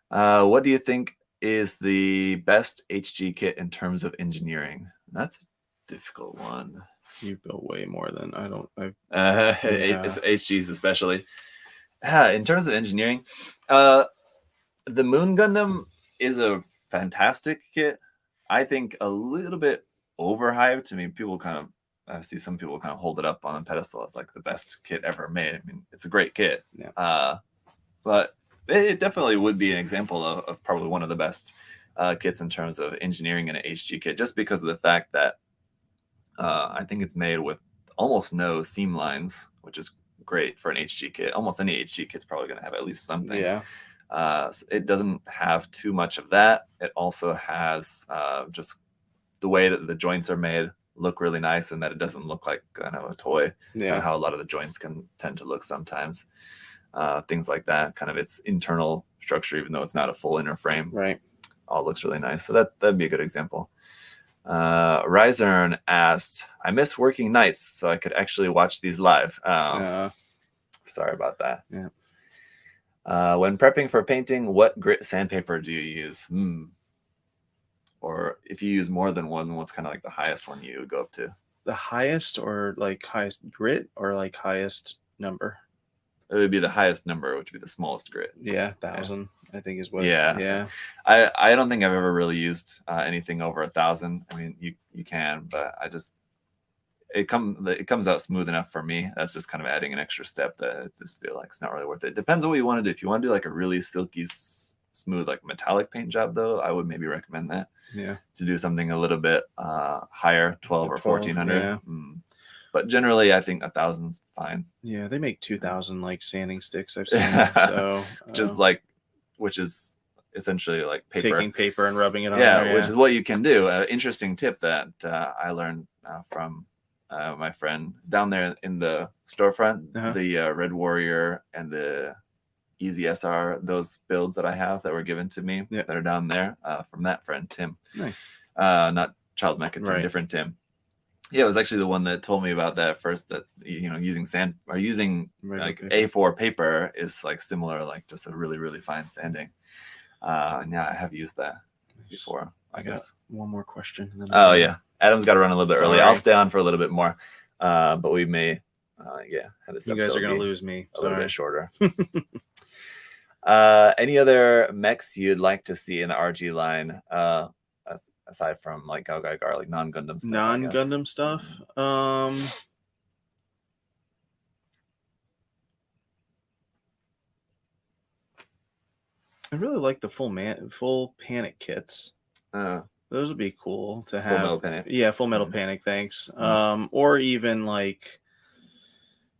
What do you think is the best HG kit in terms of engineering? That's a difficult one. You built way more than I don't. HGs especially. In terms of engineering, the Moon Gundam is a fantastic kit. I think a little bit overhyped. I mean, I see some people kind of hold it up on a pedestal as like the best kit ever made. I mean, it's a great kit. Yeah. But it definitely would be an example of probably one of the best kits in terms of engineering in an HG kit, just because of the fact that I think it's made with almost no seam lines, which is great for an HG kit. Almost any HG kit's probably going to have at least something. Yeah. So it doesn't have too much of that. It also has just the way that the joints are made look really nice, and that it doesn't look like kind of a toy. Yeah. How a lot of the joints can tend to look sometimes. Things like that, kind of its internal structure, even though it's not a full inner frame. Right. All looks really nice. So that'd be a good example. Ryzern asked, I miss working nights so I could actually watch these live. Sorry about that. Yeah. When prepping for painting, what grit sandpaper do you use? Or if you use more than one, what's kind of like the highest one you go up to? The highest, or like highest grit, or like highest number? It would be the highest number, which would be the smallest grit. Yeah, 1,000. I think is what. Yeah. I don't think I've ever really used anything over 1,000. I mean, you can, but it comes out smooth enough for me. That's just kind of adding an extra step that I just feel like it's not really worth it. Depends on what you want to do. If you want to do like a really silky, smooth, like metallic paint job, though, I would maybe recommend that. Yeah. To do something a little bit higher, 12 or 1,400. Yeah. But generally, I think 1,000's fine. Yeah, they make 2,000 like sanding sticks I've seen. So just like, which is essentially like paper. Taking paper and rubbing it on Yeah, there. which is what you can do. Interesting tip that I learned from my friend down there in the storefront. The Red Warrior and the Easy SR, those builds that I have that were given to me that are down there from that friend Tim. Nice. Not Child Mecha Tim, different Tim. Yeah, it was actually the one that told me about that first. That using sand or using like A4 paper is like similar, like just a really really fine sanding. And yeah, I have used that before. I guess one more question. And then yeah, Adam's got to run a little bit early. I'll stay on for a little bit more, but we may have this. You guys are gonna lose me. A little bit shorter. Any other mechs you'd like to see in the RG line? Aside from like GaoGaiGar, like non-Gundam stuff. Non-Gundam stuff. I really like the full panic kits. Those would be cool to have. Full Metal Panic. Yeah, Full Metal Panic. Thanks. Or even like,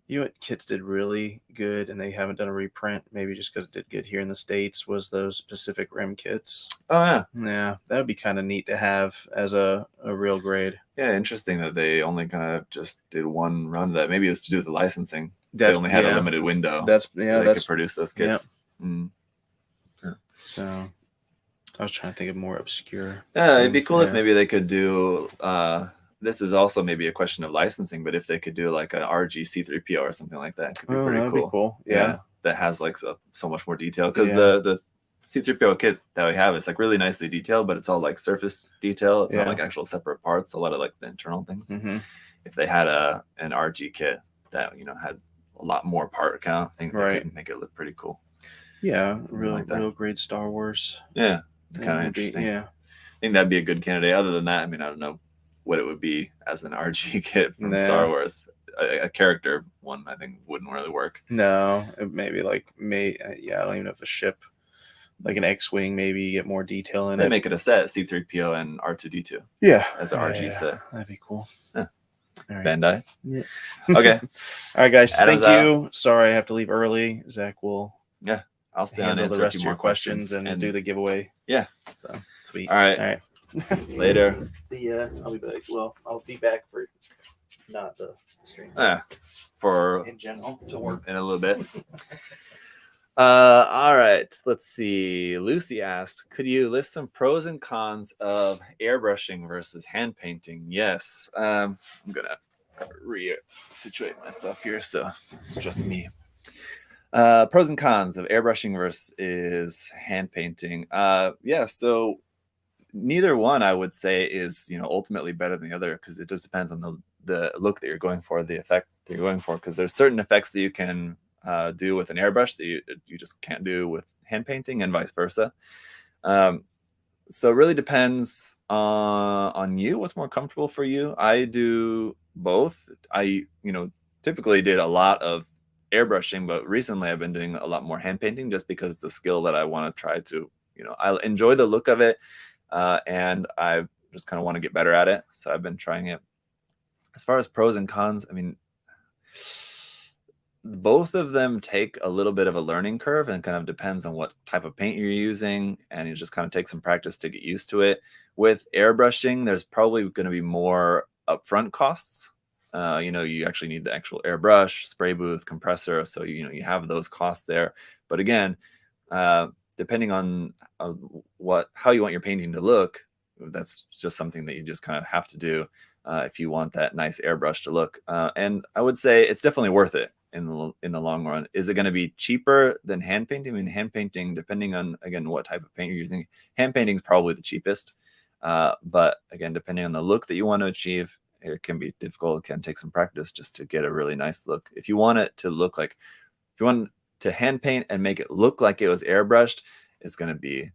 what kits did really good, and they haven't done a reprint, maybe just because it did good here in the States, was those Pacific Rim kits. Oh, yeah. Yeah, that would be kind of neat to have as a real grade. Yeah, interesting that they only kind of just did one run of that. Maybe it was to do with the licensing. They only had a limited window. They could produce those kits. Yeah. So I was trying to think of more obscure. Yeah, it'd be cool if maybe they could do... this is also maybe a question of licensing, but if they could do like an RG C3PO or something like that, it could be pretty cool. Be cool. Yeah, that has like so much more detail, because the C3PO kit that we have is like really nicely detailed, but it's all like surface detail. It's not like actual separate parts. A lot of like the internal things. If they had an RG kit that had a lot more part count, I think they could make it look pretty cool. Yeah, real great Star Wars. Yeah, kind of interesting. I think that'd be a good candidate. Other than that, I mean, I don't know what it would be as an RG kit from Star Wars. A character one, I think, wouldn't really work. No, maybe like I don't even know if a ship, like an X-wing, maybe you get more detail in it. They make it a set, C-3PO and R2-D2. Yeah, as an RG set. That'd be cool. All right. Bandai. Yeah. Okay. All right, guys. Adam's thank you. Sorry, I have to leave early. Zach will. Yeah, I'll stay on the rest of your questions and do the giveaway. Yeah. So sweet. All right. All right. Later. See ya. I'll be back. Well, I'll be back for not the stream. For in general to work in a little bit. All right. Let's see. Lucy asked, could you list some pros and cons of airbrushing versus hand painting? Yes. I'm gonna re-situate myself here, so it's just me. Pros and cons of airbrushing versus hand painting. So neither one, I would say, is ultimately better than the other, because it just depends on the look that you're going for, the effect that you're going for, because there's certain effects that you can do with an airbrush that you just can't do with hand painting, and vice versa. So it really depends on you, what's more comfortable for you. I do both. I typically did a lot of airbrushing, but recently I've been doing a lot more hand painting, just because it's a skill that I want to try to, I enjoy the look of it. And I just kind of want to get better at it. So I've been trying it. As far as pros and cons, I mean, both of them take a little bit of a learning curve, and kind of depends on what type of paint you're using. And it just kind of takes some practice to get used to it. With airbrushing, there's probably going to be more upfront costs. You actually need the actual airbrush, spray booth, compressor. So, you have those costs there. But again, depending on how you want your painting to look, that's just something that you just kind of have to do if you want that nice airbrush to look. And I would say it's definitely worth it in the long run. Is it going to be cheaper than hand painting? I mean, hand painting, depending on, again, what type of paint you're using, hand painting is probably the cheapest. But again, depending on the look that you want to achieve, it can be difficult. It can take some practice just to get a really nice look. If you want it to look like, if you want to hand paint and make it look like it was airbrushed, it's going to be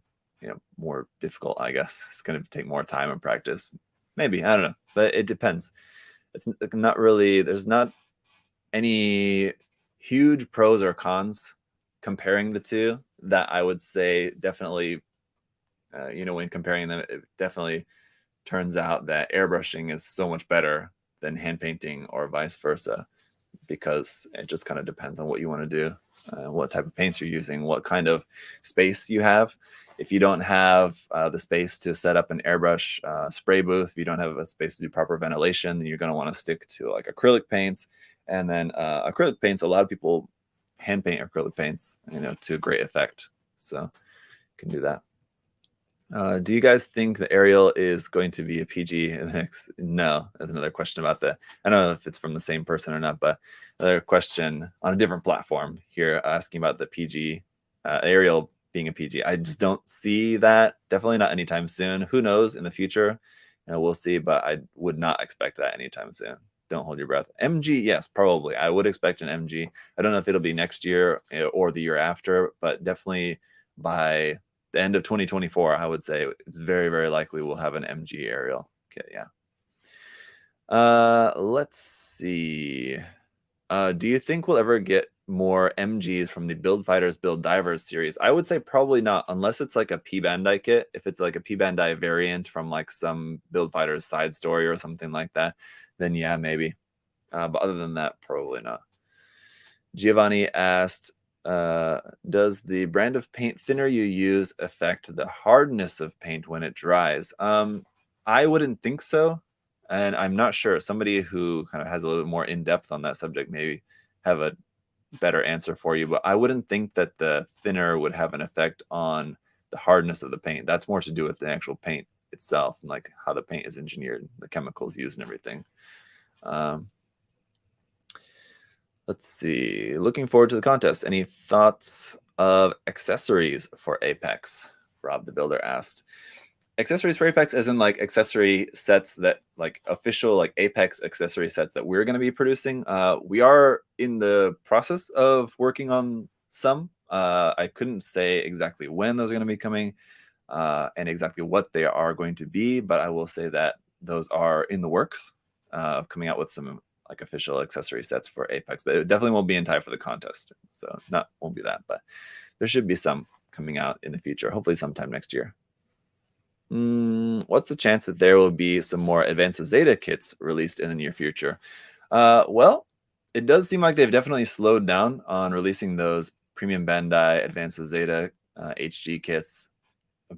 more difficult, I guess. It's going to take more time and practice, maybe, I don't know, but it depends. It's not really, there's not any huge pros or cons comparing the two that I would say definitely when comparing them, it definitely turns out that airbrushing is so much better than hand painting or vice versa, because it just kind of depends on what you want to do, what type of paints you're using, what kind of space you have. If you don't have the space to set up an airbrush spray booth, if you don't have a space to do proper ventilation, then you're going to want to stick to like acrylic paints. And then acrylic paints, a lot of people hand paint acrylic paints, to great effect. So you can do that. Do you guys think the Ariel is going to be a PG in the next? No, there's another question about that. I don't know if it's from the same person or not, but another question on a different platform here asking about the PG Ariel being a PG. I just don't see that. Definitely not anytime soon. Who knows in the future? We'll see, but I would not expect that anytime soon. Don't hold your breath. MG, yes, probably. I would expect an MG. I don't know if it'll be next year or the year after, but definitely by the end of 2024, I would say it's very, very likely we'll have an MG Ariel. Okay, yeah. Let's see. Do you think we'll ever get more MGs from the Build Fighters, Build Divers series? I would say probably not, unless it's like a P Bandai kit. If it's like a P Bandai variant from like some Build Fighters side story or something like that, then yeah, maybe. But other than that, probably not. Giovanni asked, does the brand of paint thinner you use affect the hardness of paint when it dries? I wouldn't think so, and I'm not sure. Somebody who kind of has a little bit more in-depth on that subject maybe have a better answer for you, but I wouldn't think that the thinner would have an effect on the hardness of the paint. That's more to do with the actual paint itself and like how the paint is engineered, the chemicals used and everything. Let's see. Looking forward to the contest. Any thoughts of accessories for Apex? Rob the Builder asked. Accessories for Apex as in like accessory sets that like official like Apex accessory sets that we're going to be producing. We are in the process of working on some. I couldn't say exactly when those are going to be coming and exactly what they are going to be, but I will say that those are in the works of coming out with some like official accessory sets for Apex, but it definitely won't be in time for the contest. So won't be that, but there should be some coming out in the future, hopefully sometime next year. What's the chance that there will be some more Advanced Zeta kits released in the near future? Well, it does seem like they've definitely slowed down on releasing those Premium Bandai Advanced Zeta HG kits,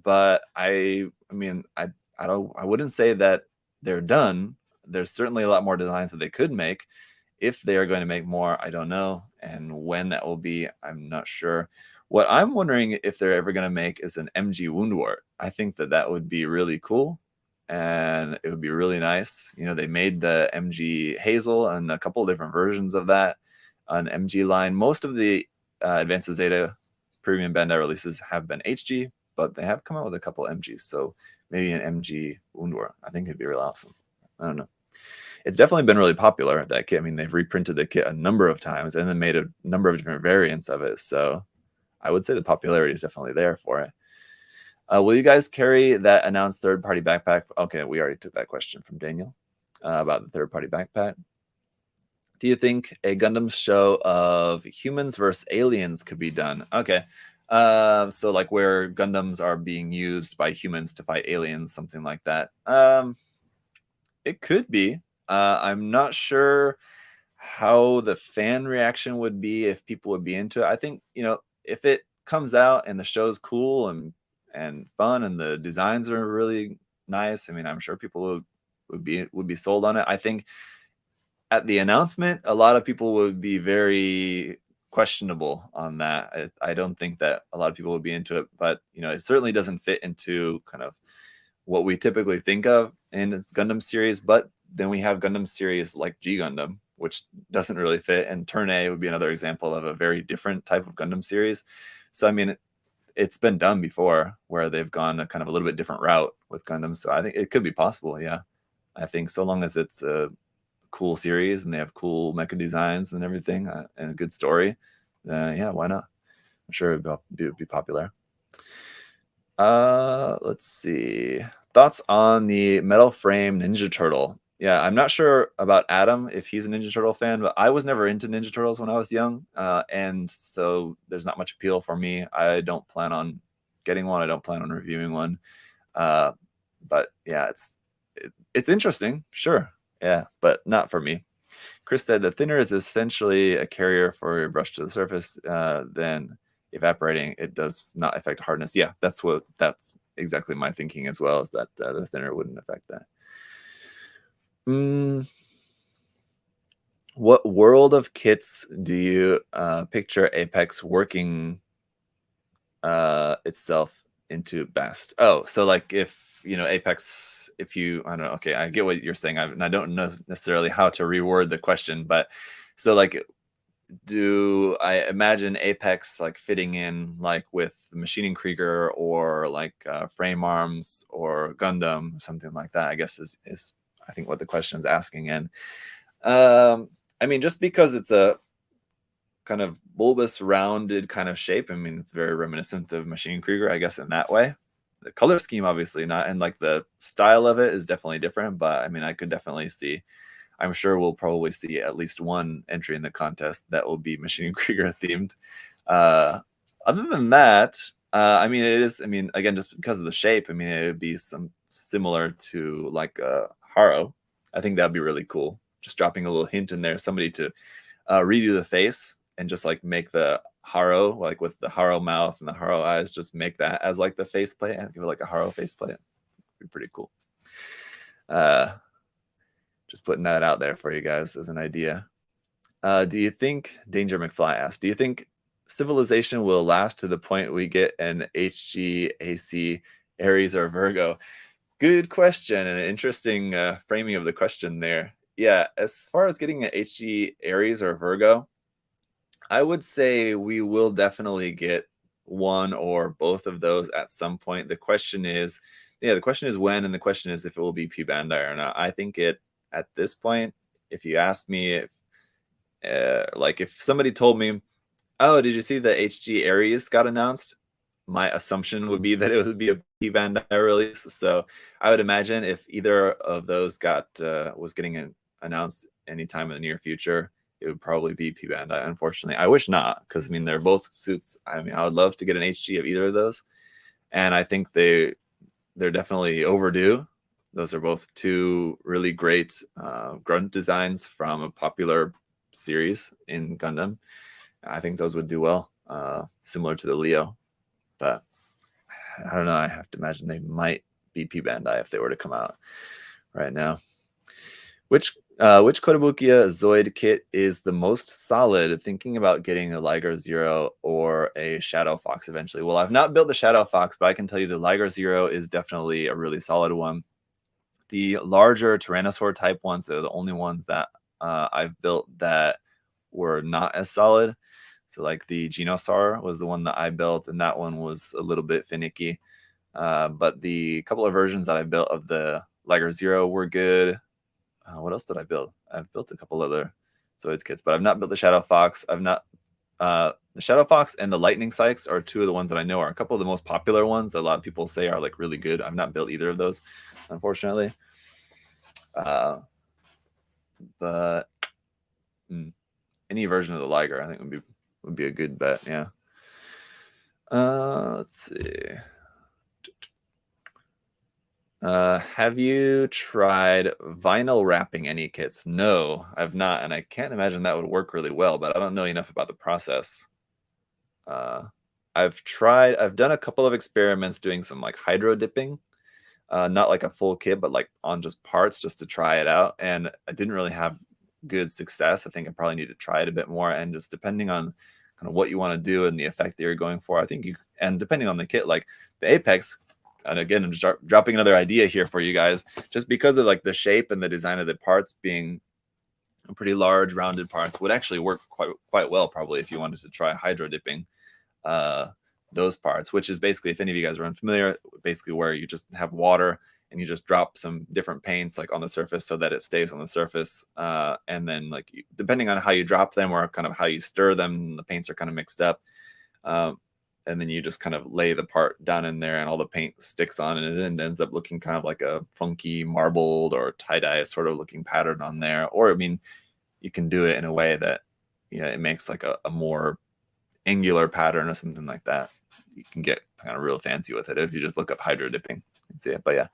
but I wouldn't say that they're done. There's certainly a lot more designs that they could make. If they are going to make more, I don't know. And when that will be, I'm not sure. What I'm wondering if they're ever going to make is an MG Woundwort. I think that would be really cool. And it would be really nice. They made the MG Hazel and a couple of different versions of that on MG line. Most of the Advanced Zeta Premium Bandai releases have been HG, but they have come out with a couple of MGs. So maybe an MG Woundwort. I think it'd be really awesome. I don't know. It's definitely been really popular, that kit. I mean, they've reprinted the kit a number of times and then made a number of different variants of it. So I would say the popularity is definitely there for it. Will you guys carry that announced third-party backpack? Okay, we already took that question from Daniel about the third-party backpack. Do you think a Gundam show of humans versus aliens could be done? Okay. So like where Gundams are being used by humans to fight aliens, something like that. It could be. I'm not sure how the fan reaction would be, if people would be into it. I think, if it comes out and the show's cool and fun and the designs are really nice, I mean, I'm sure people would be sold on it. I think at the announcement, a lot of people would be very questionable on that. I don't think that a lot of people would be into it, but it certainly doesn't fit into kind of what we typically think of in this Gundam series. But then we have Gundam series like G Gundam, which doesn't really fit, and Turn A would be another example of a very different type of Gundam series. So I mean, it's been done before where they've gone a kind of a little bit different route with Gundam. So I think it could be possible. Yeah, I think so long as it's a cool series and they have cool mecha designs and everything and a good story, yeah, why not? I'm sure it would be popular. Let's see. Thoughts on the metal frame Ninja Turtle? Yeah, I'm not sure about Adam if he's a Ninja Turtle fan, but I was never into Ninja Turtles when I was young, and so there's not much appeal for me. I don't plan on getting one. I don't plan on reviewing one. But yeah, it's interesting. Sure, Yeah, but not for me. Chris said the thinner is essentially a carrier for your brush to the surface. Then evaporating, it does not affect hardness. Yeah, that's exactly my thinking as well, is that the thinner wouldn't affect that. What world of kits do you picture Apex working itself into best? Oh, so like if Apex, I don't know, okay, I get what you're saying. I don't know necessarily how to reword the question, but so like, do I imagine Apex like fitting in like with Machining Krieger or like Frame Arms or Gundam, something like that, I guess is I think what the question is asking. And I mean, just because it's a kind of bulbous, rounded kind of shape, I mean, it's very reminiscent of Machining Krieger, I guess, in that way. The color scheme, obviously not, and like the style of it is definitely different, but I mean, I could definitely see, I'm sure we'll probably see at least one entry in the contest that will be Machining Krieger themed. Other than that, I mean, it is, I mean, again, just because of the shape, I mean, it would be some similar to like Haro. I think that'd be really cool. Just dropping a little hint in there, somebody to redo the face and just like make the Haro, like with the Haro mouth and the Haro eyes, just make that as like the faceplate and give it like a Haro faceplate. It'd be pretty cool. Just putting that out there for you guys as an idea. Do you think, Danger McFly asked, do you think civilization will last to the point we get an HGAC Aries or Virgo? Good question, and an interesting framing of the question there. Yeah, as far as getting an HG Aries or Virgo, I would say we will definitely get one or both of those at some point. The question is when, and the question is if it will be P Bandai or not. I think at this point, if you ask me, like if somebody told me, oh, did you see the HG Aries got announced? My assumption would be that it would be a P Bandai release. So I would imagine if either of those was getting announced anytime in the near future, it would probably be P Bandai. Unfortunately, I wish not, because I mean they're both suits. I mean, I would love to get an HG of either of those, and I think they're definitely overdue. Those are both two really great grunt designs from a popular series in Gundam. I think those would do well, similar to the Leo. But I don't know. I have to imagine they might be P Bandai if they were to come out right now. Which Kotobukiya Zoid kit is the most solid? Thinking about getting a Liger Zero or a Shadow Fox eventually. Well, I've not built the Shadow Fox, but I can tell you the Liger Zero is definitely a really solid one. The larger Tyrannosaur type ones are the only ones that I've built that were not as solid. So like the Genosaur was the one that I built, and that one was a little bit finicky. But the couple of versions that I built of the Liger Zero were good. What else did I build? I've built a couple other Zoids kits, but I've not built the Shadow Fox. I've not the Shadow Fox and the Lightning Sykes are two of the ones that I know are a couple of the most popular ones that a lot of people say are like really good. I've not built either of those, unfortunately. But any version of the Liger, I think would be a good bet. Yeah. Let's see. Have you tried vinyl wrapping any kits? No, I've not, and I can't imagine that would work really well, but I don't know enough about the process. I've done a couple of experiments doing some like hydro dipping, not like a full kit, but like on just parts just to try it out, and I didn't really have good success. I think I probably need to try it a bit more, and just depending on kind of what you want to do and the effect that you're going for, I think and depending on the kit, like the Apex. And again, I'm just dropping another idea here for you guys, just because of like the shape and the design of the parts being pretty large, rounded parts would actually work quite well, probably, if you wanted to try hydro dipping those parts, which is basically, if any of you guys are unfamiliar, basically where you just have water and you just drop some different paints like on the surface so that it stays on the surface. And then like, depending on how you drop them or kind of how you stir them, the paints are kind of mixed up. And then you just kind of lay the part down in there and all the paint sticks on, and it ends up looking kind of like a funky marbled or tie-dye sort of looking pattern on there. Or, I mean, you can do it in a way that, it makes like a more angular pattern or something like that. You can get kind of real fancy with it if you just look up hydro dipping and see it. But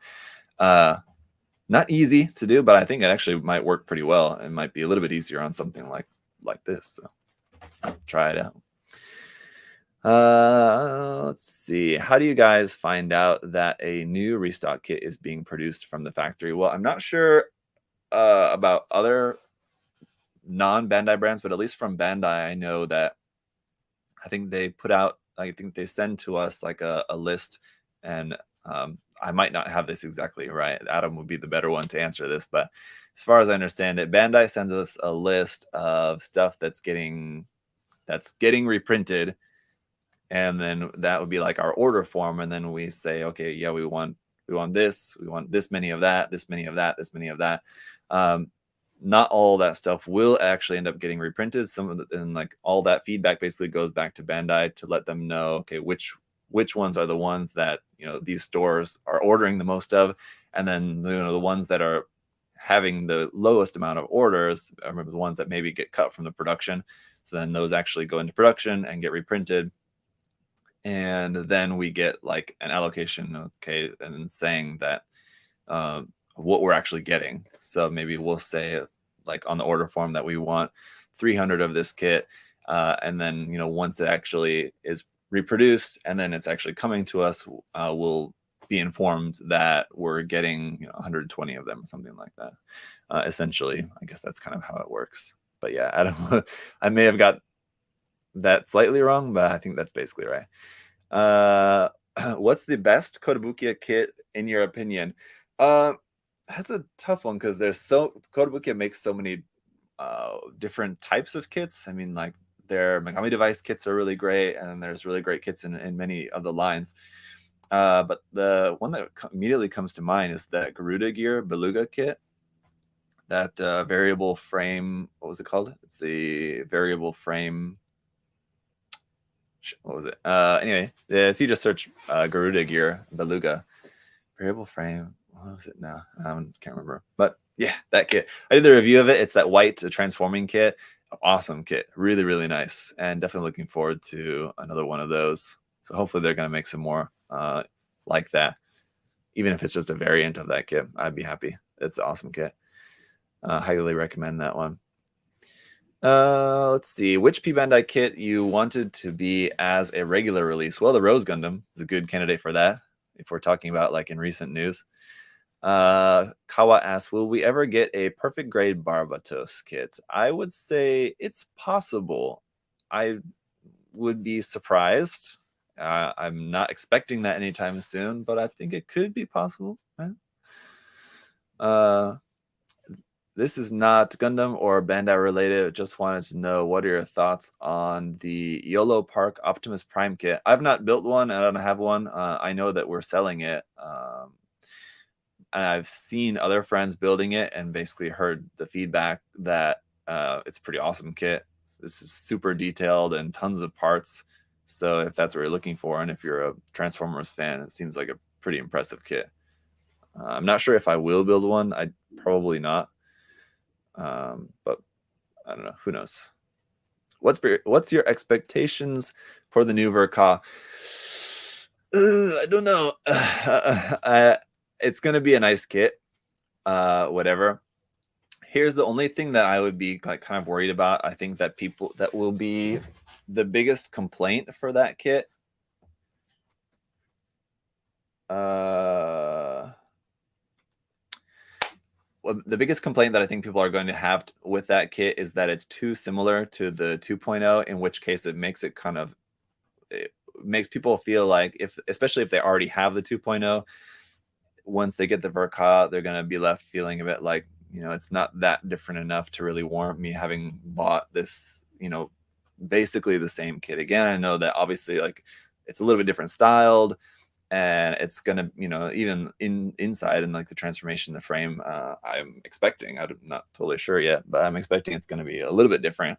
yeah, Not easy to do, but I think it actually might work pretty well. It might be a little bit easier on something like this. So try it out. Let's see. How do you guys find out that a new restock kit is being produced from the factory? Well, I'm not sure about other non-Bandai brands, but at least from Bandai, I know that I think they put out, I think they send to us like a list, and I might not have this exactly right. Adam would be the better one to answer this, but as far as I understand it, Bandai sends us a list of stuff that's getting reprinted, and then that would be like our order form, and then we say, okay, yeah, we want this many of that, this many of that, this many of that. Not all that stuff will actually end up getting reprinted. Some of and like all that feedback basically goes back to Bandai to let them know, okay, which ones are the ones that these stores are ordering the most of, and then the ones that are having the lowest amount of orders are the ones that maybe get cut from the production. So then those actually go into production and get reprinted, and then we get like an allocation, okay, and saying that what we're actually getting. So maybe we'll say like on the order form that we want 300 of this kit, and then once it actually is reproduced and then it's actually coming to us, we'll be informed that we're getting 120 of them, something like that. Essentially, I guess that's kind of how it works. But yeah, Adam, I may have got that slightly wrong, but I think that's basically right. What's the best Kotobukiya kit in your opinion? That's a tough one because Kotobukiya makes so many different types of kits. I mean, like their Megami Device kits are really great, and there's really great kits in many of the lines. But the one that immediately comes to mind is that Garuda Gear Beluga kit. That variable frame, what was it called? It's the variable frame. What was it? Anyway, if you just search Garuda Gear Beluga, variable frame, what was it now? I can't remember. But yeah, that kit. I did the review of it. It's that white transforming kit. Awesome kit. Really, really nice. And definitely looking forward to another one of those. So hopefully they're going to make some more like that. Even if it's just a variant of that kit, I'd be happy. It's an awesome kit. Highly recommend that one. Let's see. Which P-Bandai kit you wanted to be as a regular release? Well, the Rose Gundam is a good candidate for that, if we're talking about like in recent news. Kawa asks, will we ever get a perfect grade Barbatos kit? I would say it's possible. I would be surprised. I'm not expecting that anytime soon, but I think it could be possible. Right? This is not Gundam or Bandai related. Just wanted to know, what are your thoughts on the YOLO Park Optimus Prime kit? I've not built one. I don't have one. I know that we're selling it. And I've seen other friends building it and basically heard the feedback that it's a pretty awesome kit. This is super detailed and tons of parts. So if that's what you're looking for, and if you're a Transformers fan, it seems like a pretty impressive kit. I'm not sure if I will build one. I'd probably not. But I don't know. Who knows? What's your expectations for the new Verka? I don't know. It's gonna be a nice kit. Whatever. Here's the only thing that I would be like kind of worried about. I think that that will be the biggest complaint for that kit. Well, the biggest complaint that I think people are going to have with that kit is that it's too similar to the 2.0, in which case it makes it makes people feel like, especially if they already have the 2.0, once they get the Verka, they're going to be left feeling a bit like, it's not that different enough to really warrant me having bought this, basically the same kit again. I know that obviously like it's a little bit different styled, and it's gonna, even inside and like the transformation, the frame, I'm expecting, I'm not totally sure yet, but I'm expecting it's gonna be a little bit different.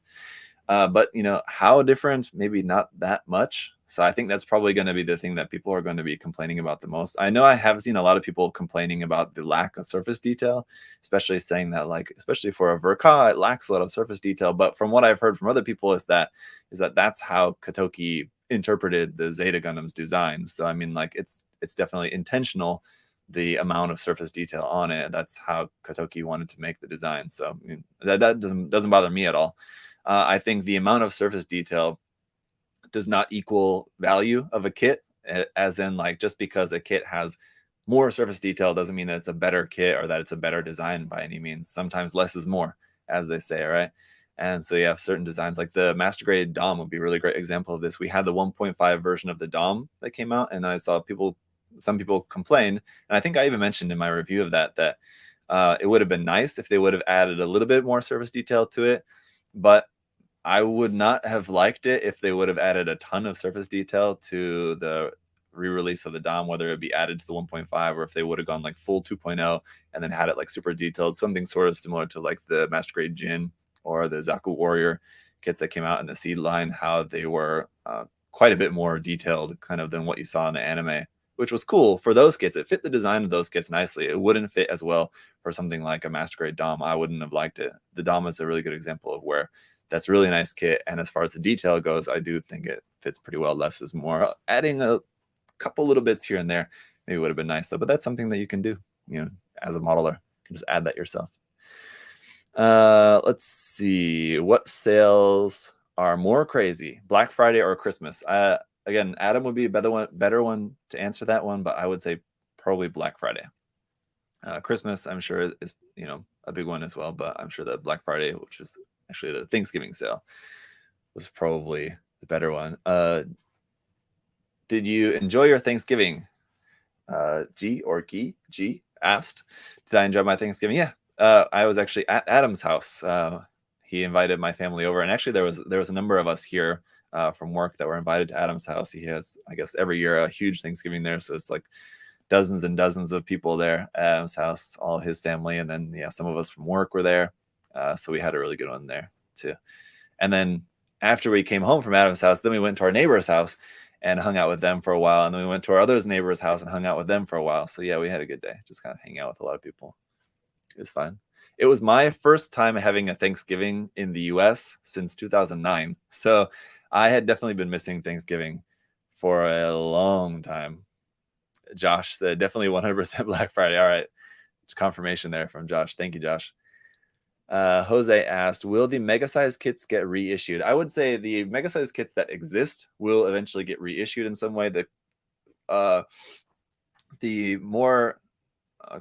But how different? Maybe not that much. So I think that's probably going to be the thing that people are going to be complaining about the most. I know I have seen a lot of people complaining about the lack of surface detail, especially saying that, like, especially for a Verka, it lacks a lot of surface detail. But from what I've heard from other people is that that's how Kotoki interpreted the Zeta Gundam's design. So I mean, like, it's definitely intentional the amount of surface detail on it. That's how Kotoki wanted to make the design. So I mean, that doesn't bother me at all. I think the amount of surface detail does not equal value of a kit, as in like just because a kit has more surface detail doesn't mean that it's a better kit or that it's a better design by any means. Sometimes less is more, as they say, right? And so you have certain designs like the master grade DOM would be a really great example of this. We had the 1.5 version of the DOM that came out, and I saw some people complain, and I think I even mentioned in my review of that it would have been nice if they would have added a little bit more surface detail to it, but I would not have liked it if they would have added a ton of surface detail to the re-release of the DOM, whether it be added to the 1.5 or if they would have gone like full 2.0 and then had it like super detailed, something sort of similar to like the Master Grade Jin or the Zaku Warrior kits that came out in the Seed line, how they were quite a bit more detailed kind of than what you saw in the anime, which was cool for those kits. It fit the design of those kits nicely. It wouldn't fit as well for something like a Master Grade DOM. I wouldn't have liked it. The DOM is a really good example of where that's a really nice kit, and as far as the detail goes, I do think it fits pretty well. Less is more. Adding a couple little bits here and there maybe would have been nice though, but that's something that you can do, as a modeler. You can just add that yourself. Let's see, what sales are more crazy, Black Friday or Christmas? Again, Adam would be a better one to answer that one, but I would say probably Black Friday. Christmas, I'm sure, is a big one as well, but I'm sure that Black Friday, which is actually the Thanksgiving sale, was probably the better one. Did you enjoy your Thanksgiving? G asked, did I enjoy my Thanksgiving? Yeah. I was actually at Adam's house. He invited my family over, and actually there was a number of us here from work that were invited to Adam's house. He has, I guess, every year a huge Thanksgiving there, so it's like dozens and dozens of people there at Adam's house, all his family, and then some of us from work were there. So we had a really good one there too. And then after we came home from Adam's house, then we went to our neighbor's house and hung out with them for a while. And then we went to our other neighbor's house and hung out with them for a while. So yeah, we had a good day, just kind of hanging out with a lot of people. It was fun. It was my first time having a Thanksgiving in the US since 2009. So I had definitely been missing Thanksgiving for a long time. Josh said definitely 100% Black Friday. All right. Confirmation there from Josh. Thank you, Josh. Jose asked, will the mega size kits get reissued? I would say the mega size kits that exist will eventually get reissued in some way. The more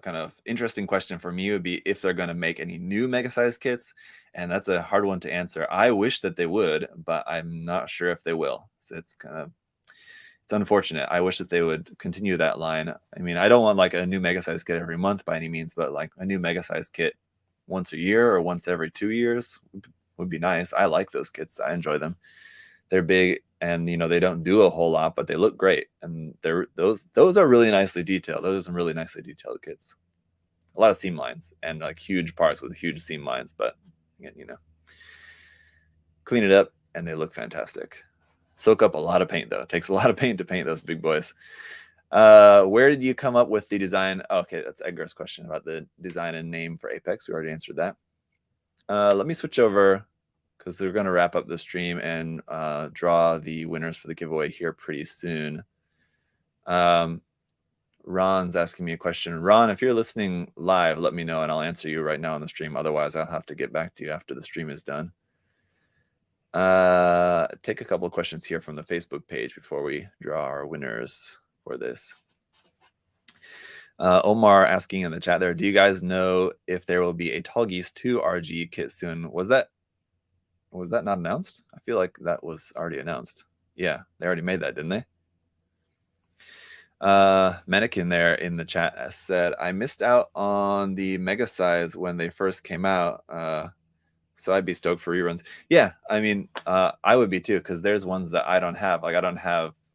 kind of interesting question for me would be if they're going to make any new mega size kits, and that's a hard one to answer. I wish that they would, but I'm not sure if they will. So it's unfortunate. I wish that they would continue that line. I mean, I don't want like a new mega size kit every month by any means, but like a new mega size kit once a year or once every 2 years would be nice. I like those kits. I enjoy them. They're big, and they don't do a whole lot, but they look great, and those are really nicely detailed. Those are some really nicely detailed kits. A lot of seam lines and like huge parts with huge seam lines, but again, clean it up and they look fantastic. Soak up a lot of paint though. It takes a lot of paint to paint those big boys. Where did you come up with the design? Okay, that's Edgar's question about the design and name for Apex. We already answered that. Let me switch over because we're going to wrap up the stream and draw the winners for the giveaway here pretty soon. Ron's asking me a question. Ron, if you're listening live, let me know and I'll answer you right now on the stream. Otherwise, I'll have to get back to you after the stream is done. Take a couple of questions here from the Facebook page before we draw our winners for this. Omar asking in the chat there, do you guys know if there will be a Tall Geese 2 RG kit soon? Was that not announced? I feel like that was already announced. Yeah, they already made that, didn't they? Mannequin there in the chat said, I missed out on the mega size when they first came out. So I'd be stoked for reruns. Yeah, I mean, I would be too, because there's ones that I don't have. Like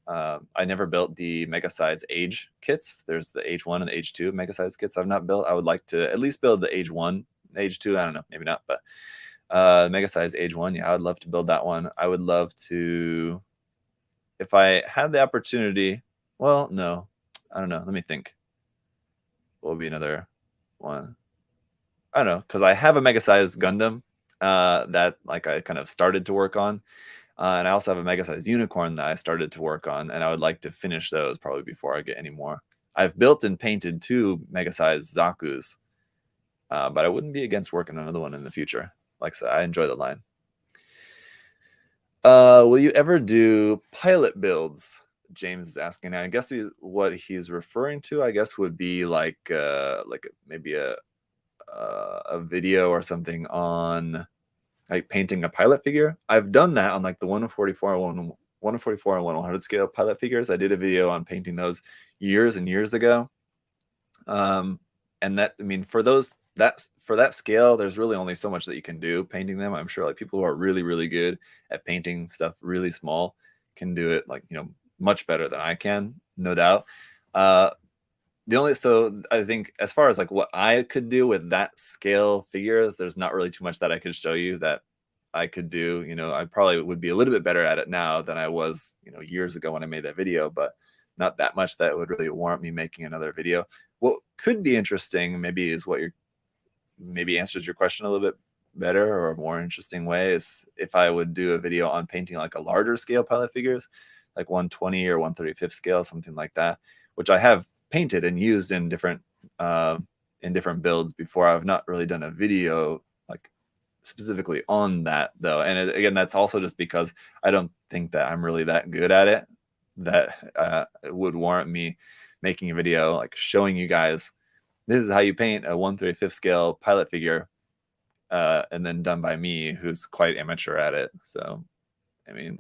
I never built the mega size age kits. There's the age 1 and the age 2 mega size kits I've not built. I would like to at least build the age 1, age 2. I don't know, maybe not, but mega size age 1. Yeah, I would love to build that one. I would love to, if I had the opportunity. Well, no, I don't know. Let me think. What would be another one? I don't know, because I have a mega size Gundam that like I kind of started to work on. And I also have a mega size unicorn that I started to work on, and I would like to finish those probably before I get any more. I've built and painted 2 mega-sized Zaku's, but I wouldn't be against working on another one in the future. Like I said, I enjoy the line. Will you ever do pilot builds? James is asking. I guess what he's referring to, I guess, would be like maybe a video or something on like painting a pilot figure. I've done that on like the 144 and 100 scale pilot figures. I did a video on painting those years and years ago. And that, I mean, for that scale, there's really only so much that you can do painting them. I'm sure like people who are really, really good at painting stuff really small can do it like, much better than I can, no doubt. So I think as far as like what I could do with that scale figures, there's not really too much that I could show you that I could do. I probably would be a little bit better at it now than I was, years ago when I made that video, but not that much that would really warrant me making another video. What could be interesting maybe is what maybe answers your question a little bit better or a more interesting way is if I would do a video on painting like a larger scale pilot figures, like 120 or 135th scale, something like that, which I have painted and used in different builds before. I've not really done a video like specifically on that though, and again, that's also just because I don't think that I'm really that good at it that it would warrant me making a video like showing you guys this is how you paint a 1/35th scale pilot figure, and then done by me, who's quite amateur at it. So, I mean,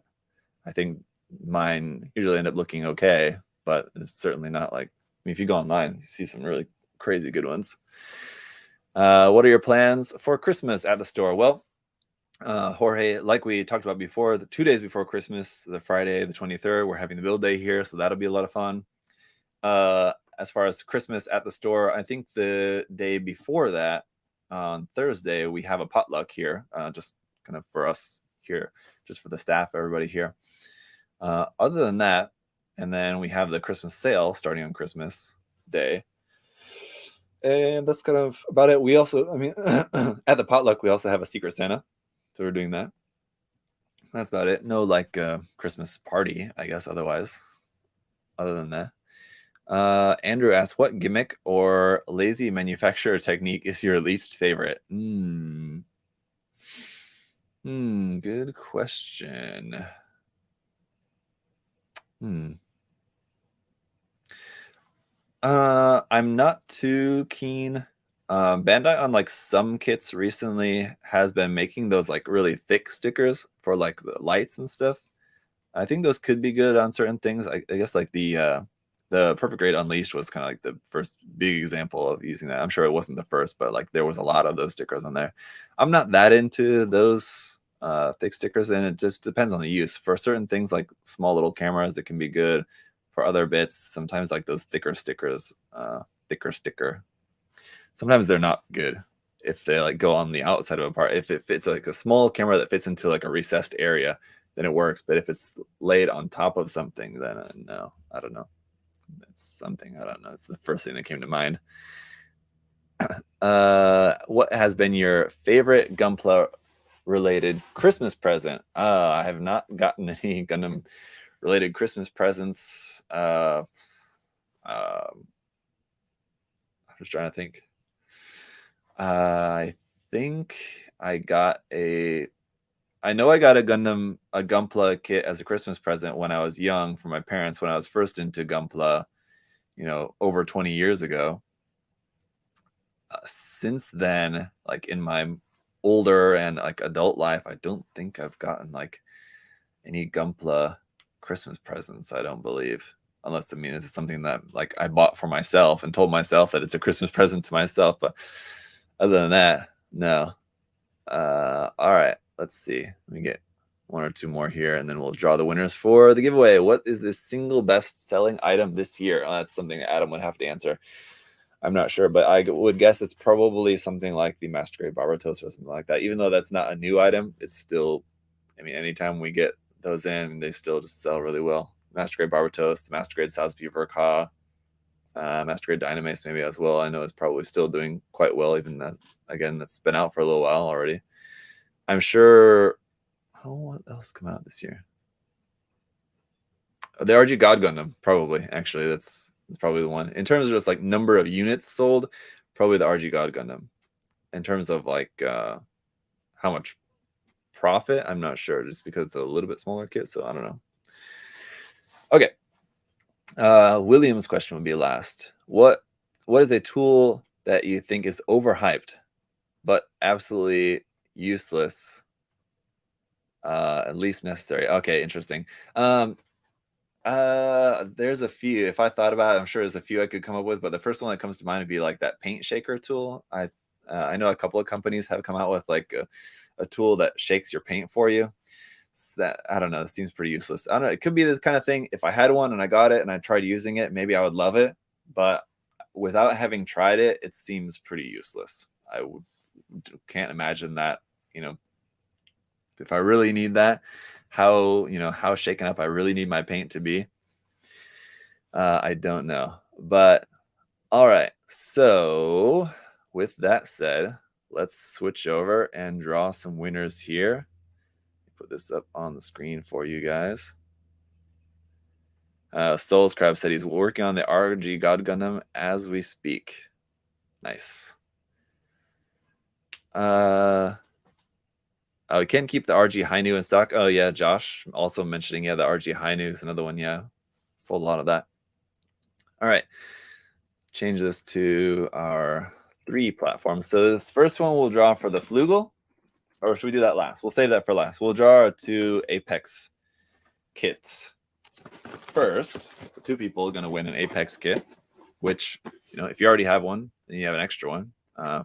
I think mine usually end up looking okay, but it's certainly not like, if you go online, you see some really crazy good ones. What are your plans for Christmas at the store? Well, Jorge, like we talked about before, the 2 days before Christmas, the Friday, the 23rd, we're having the build day here, so that'll be a lot of fun. As far as Christmas at the store, I think the day before that, on Thursday, we have a potluck here, just kind of for us here, just for the staff, everybody here. Other than that, and then we have the Christmas sale starting on Christmas Day. And that's kind of about it. We also, at the potluck, we also have a Secret Santa. So we're doing that. That's about it. No like Christmas party, I guess, otherwise. Other than that. Andrew asks, what gimmick or lazy manufacturer technique is your least favorite? Good question. I'm not too keen. Bandai on like some kits recently has been making those like really thick stickers for like the lights and stuff. I think those could be good on certain things. I guess like the Perfect Grade Unleashed was kind of like the first big example of using that. I'm sure it wasn't the first, but like there was a lot of those stickers on there. I'm not that into those thick stickers, and it just depends on the use. For certain things like small little cameras that can be good. For other bits, sometimes like those thicker stickers, sometimes they're not good if they like go on the outside of a part. If it fits like a small camera that fits into like a recessed area, then it works. But if it's laid on top of something, then no, I don't know. It's something, I don't know. It's the first thing that came to mind. What has been your favorite Gunpla related Christmas present? I have not gotten any Gundam related Christmas presents. I'm just trying to think. I think I got I know I got a Gunpla kit as a Christmas present when I was young from my parents when I was first into Gunpla, over 20 years ago. Since then, like in my older and like adult life, I don't think I've gotten like any Gunpla Christmas presents, I don't believe, unless this is something that like I bought for myself and told myself that it's a Christmas present to myself. But other than that, no. All right, let's see. Let me get one or two more here, and then we'll draw the winners for the giveaway. What is the single best-selling item this year? That's something Adam would have to answer. I'm not sure, but I would guess it's probably something like the Master Grade Barbatos or something like that. Even though that's not a new item, it's still, anytime we get those in, they still just sell really well. Master Grade Barbatos, the Master Grade Salisbury Verka, Master Grade Dynamace maybe as well. I know it's probably still doing quite well, even that, again, that's been out for a little while already. I'm sure. Oh, what else come out this year? The RG God Gundam, probably. Actually, that's It's probably the one. In terms of just like number of units sold, probably the RG God Gundam. In terms of like how much profit, I'm not sure, just because it's a little bit smaller kit, so I don't know. Okay. William's question would be last. What is a tool that you think is overhyped but absolutely useless, at least necessary? Okay, interesting. There's a few. If I thought about it, I'm sure there's a few I could come up with, but the first one that comes to mind would be like that paint shaker tool. I know a couple of companies have come out with like a tool that shakes your paint for you. That, I don't know, it seems pretty useless. I don't know, it could be the kind of thing, if I had one and I got it and I tried using it, maybe I would love it, but without having tried it, it seems pretty useless. Can't imagine that, if I really need that, how shaken up I really need my paint to be. I don't know, but all right, so with that said, let's switch over and draw some winners here. Put this up on the screen for you guys. Souls Crab said he's working on the RG God Gundam as we speak. Nice. We can keep the RG Hainu in stock. Oh yeah, Josh also mentioning, yeah, the RG Hainu is another one. Yeah, sold a lot of that. All right, change this to our 3 platforms. So this first one we'll draw for the Flugel, or should we do that last? We'll save that for last. We'll draw our 2 Apex kits first. So 2 people are going to win an Apex kit, which, if you already have one, then you have an extra one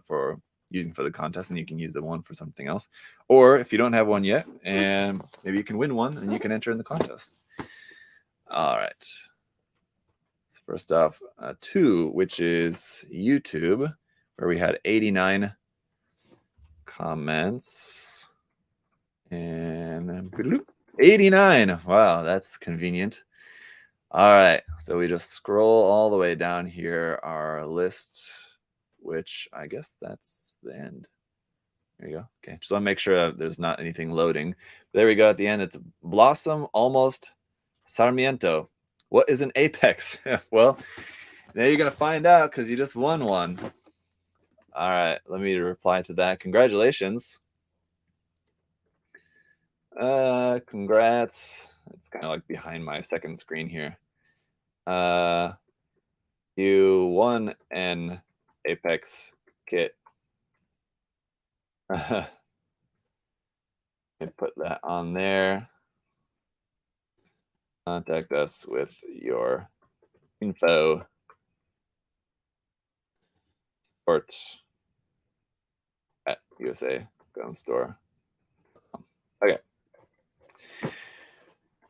for using for the contest, and you can use the one for something else. Or if you don't have one yet, and maybe you can win one, and you can enter in the contest. All right. So first off, 2, which is YouTube, where we had 89 comments. And 89. Wow, that's convenient. All right, so we just scroll all the way down here, our list, which I guess that's the end. There you go. Okay, just want to make sure there's not anything loading. There we go. At the end, it's Blossom Almost Sarmiento. What is an Apex? Well, now you're going to find out because you just won one. All right, let me reply to that. Congratulations. Congrats. It's kind of like behind my second screen here. You won an Apex kit. I put that on there. Contact us with your info. Support at USA Gundam Store. Okay.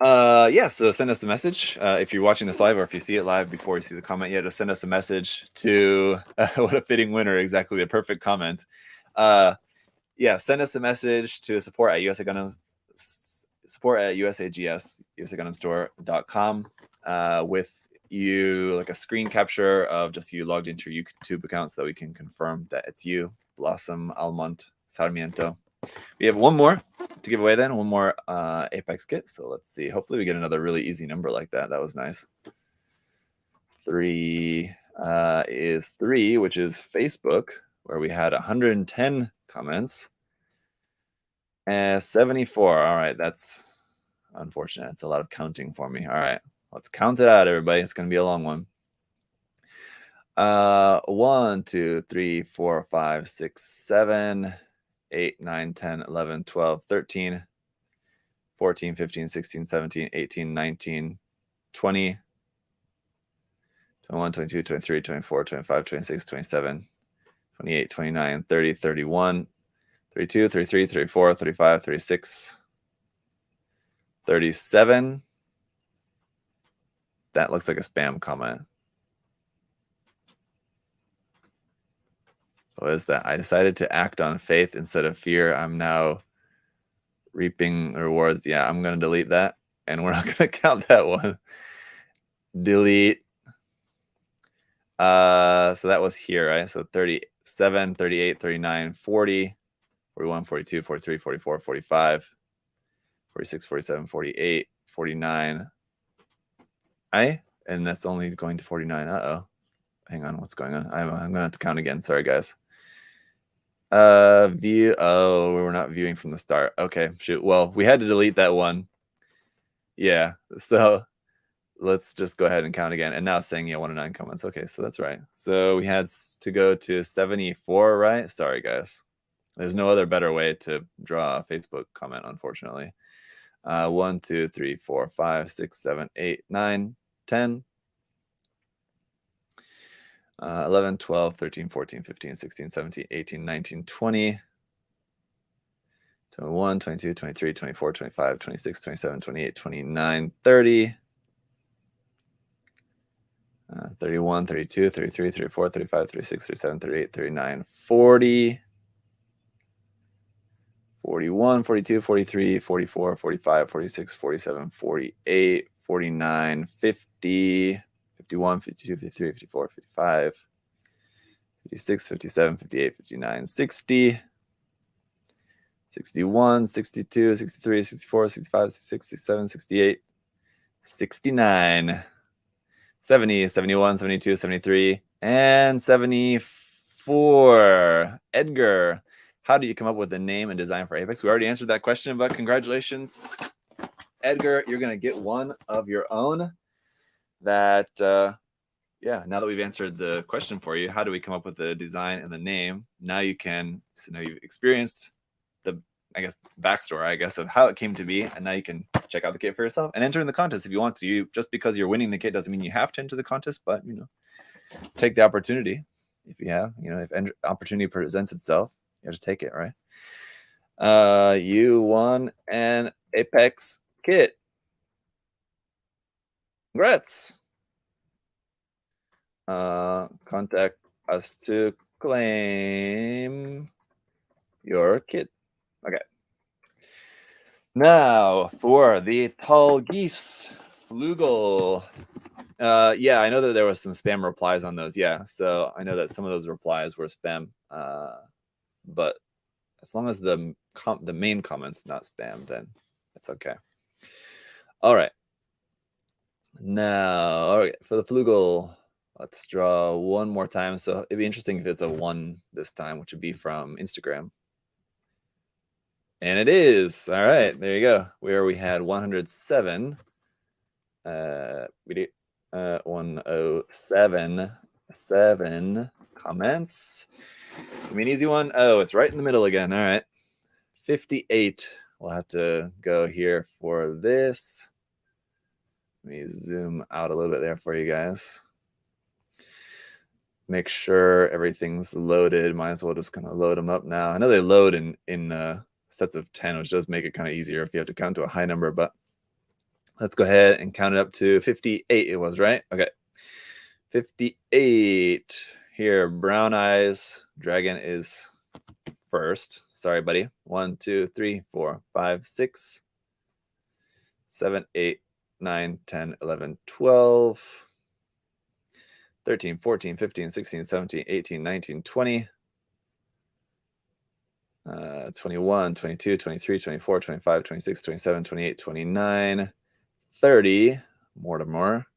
Yeah, so send us a message if you're watching this live, or if you see it live before you see the comment. Yeah, just send us a message to what a fitting winner, exactly the perfect comment. Yeah, send us a message to support at USA Gundam, support at USAGS, USAGundamStore.com, with you like a screen capture of just you logged into your YouTube account so that we can confirm that it's you, Blossom Almont Sarmiento. We have one more to give away then, one more Apex kit. So let's see. Hopefully we get another really easy number like that. That was nice. 3 is 3, which is Facebook, where we had 110 comments. 74. All right, that's unfortunate. It's a lot of counting for me. All right, let's count it out, everybody. It's going to be a long one. 1, 2, 3, 4, 5, 6, 7, 8, 9, 10, 11, 12, 13, 14, 15, 16, 17, 18, 19, 20, 21, 22, 23, 24, 25, 26, 27, 28, 29, 30, 31, 32, 33, 34, 35, 36, 37. That looks like a spam comment. What is that? I decided to act on faith instead of fear. I'm now reaping rewards. Yeah, I'm going to delete that. And we're not going to count that one. Delete. So that was here, right? So 37, 38, 39, 40, 41, 42, 43, 44, 45, 46, 47, 48, 49. and that's only going to 49. Uh-oh. Hang on, what's going on? I'm going to have to count again. Sorry, guys. View. Oh, we're not viewing from the start. Okay, shoot. Well, we had to delete that one. Yeah, so let's just go ahead and count again. And now it's saying, yeah, 1 to 9 comments. Okay, so that's right. So we had to go to 74, right? Sorry, guys. There's no other better way to draw a Facebook comment, unfortunately. 1, 2, 3, 4, 5, 6, 7, 8, 9, 10. 11, 12, 13, 14, 15, 16, 17, 18, 19, 20, 21, 22, 23, 24, 25, 26, 27, 28, 29, 30, 31, 32, 33, 34, 35, 36, 37, 38, 39, 40, 41, 42, 43, 44, 45, 46, 47, 48, 49, 50, 51, 52, 53, 54, 55, 56, 57, 58, 59, 60, 61, 62, 63, 64, 65, 66, 67, 68, 69, 70, 71, 72, 73, and 74. Edgar, how did you come up with the name and design for Apex? We already answered that question, but congratulations. Edgar, you're going to get one of your own that, yeah, now that we've answered the question for you, how do we come up with the design and the name? Now you can, so now you've experienced the, I guess, backstory, I guess, of how it came to be, and now you can check out the kit for yourself and enter in the contest if you want to. You, just because you're winning the kit doesn't mean you have to enter the contest, but, you know, take the opportunity if you have, you know, if opportunity presents itself, you have to take it, right? You won an Apex kit. Congrats. Contact us to claim your kit. Okay. Now for the tall geese flugel. Yeah, I know that there was some spam replies on those. Yeah, so I know that some of those replies were spam. But as long as the main comment's not spam, then it's okay. All right. Now, all right, for the flugel, let's draw one more time. So it'd be interesting if it's a 1 this time, which would be from Instagram. And it is. All right, there you go. Where we had 107. We did 107 comments. Give me an easy one. Oh, it's right in the middle again. All right. 58. We'll have to go here for this. Let me zoom out a little bit there for you guys. Make sure everything's loaded. Might as well just kind of load them up now. I know they load in sets of 10, which does make it kind of easier if you have to count to a high number, but let's go ahead and count it up to 58. It was, right? Okay. 58. Here, Brown Eyes Dragon is first. Sorry, buddy. 1, 2, 3, 4, 5, 6, 7, 8, 9, 10, 11, 12, 13, 14, 15, 16, 17, 18, 19, 20, 21, 22, 23, 24, 25, 26, 27, 28, 29, 30, Mortimer,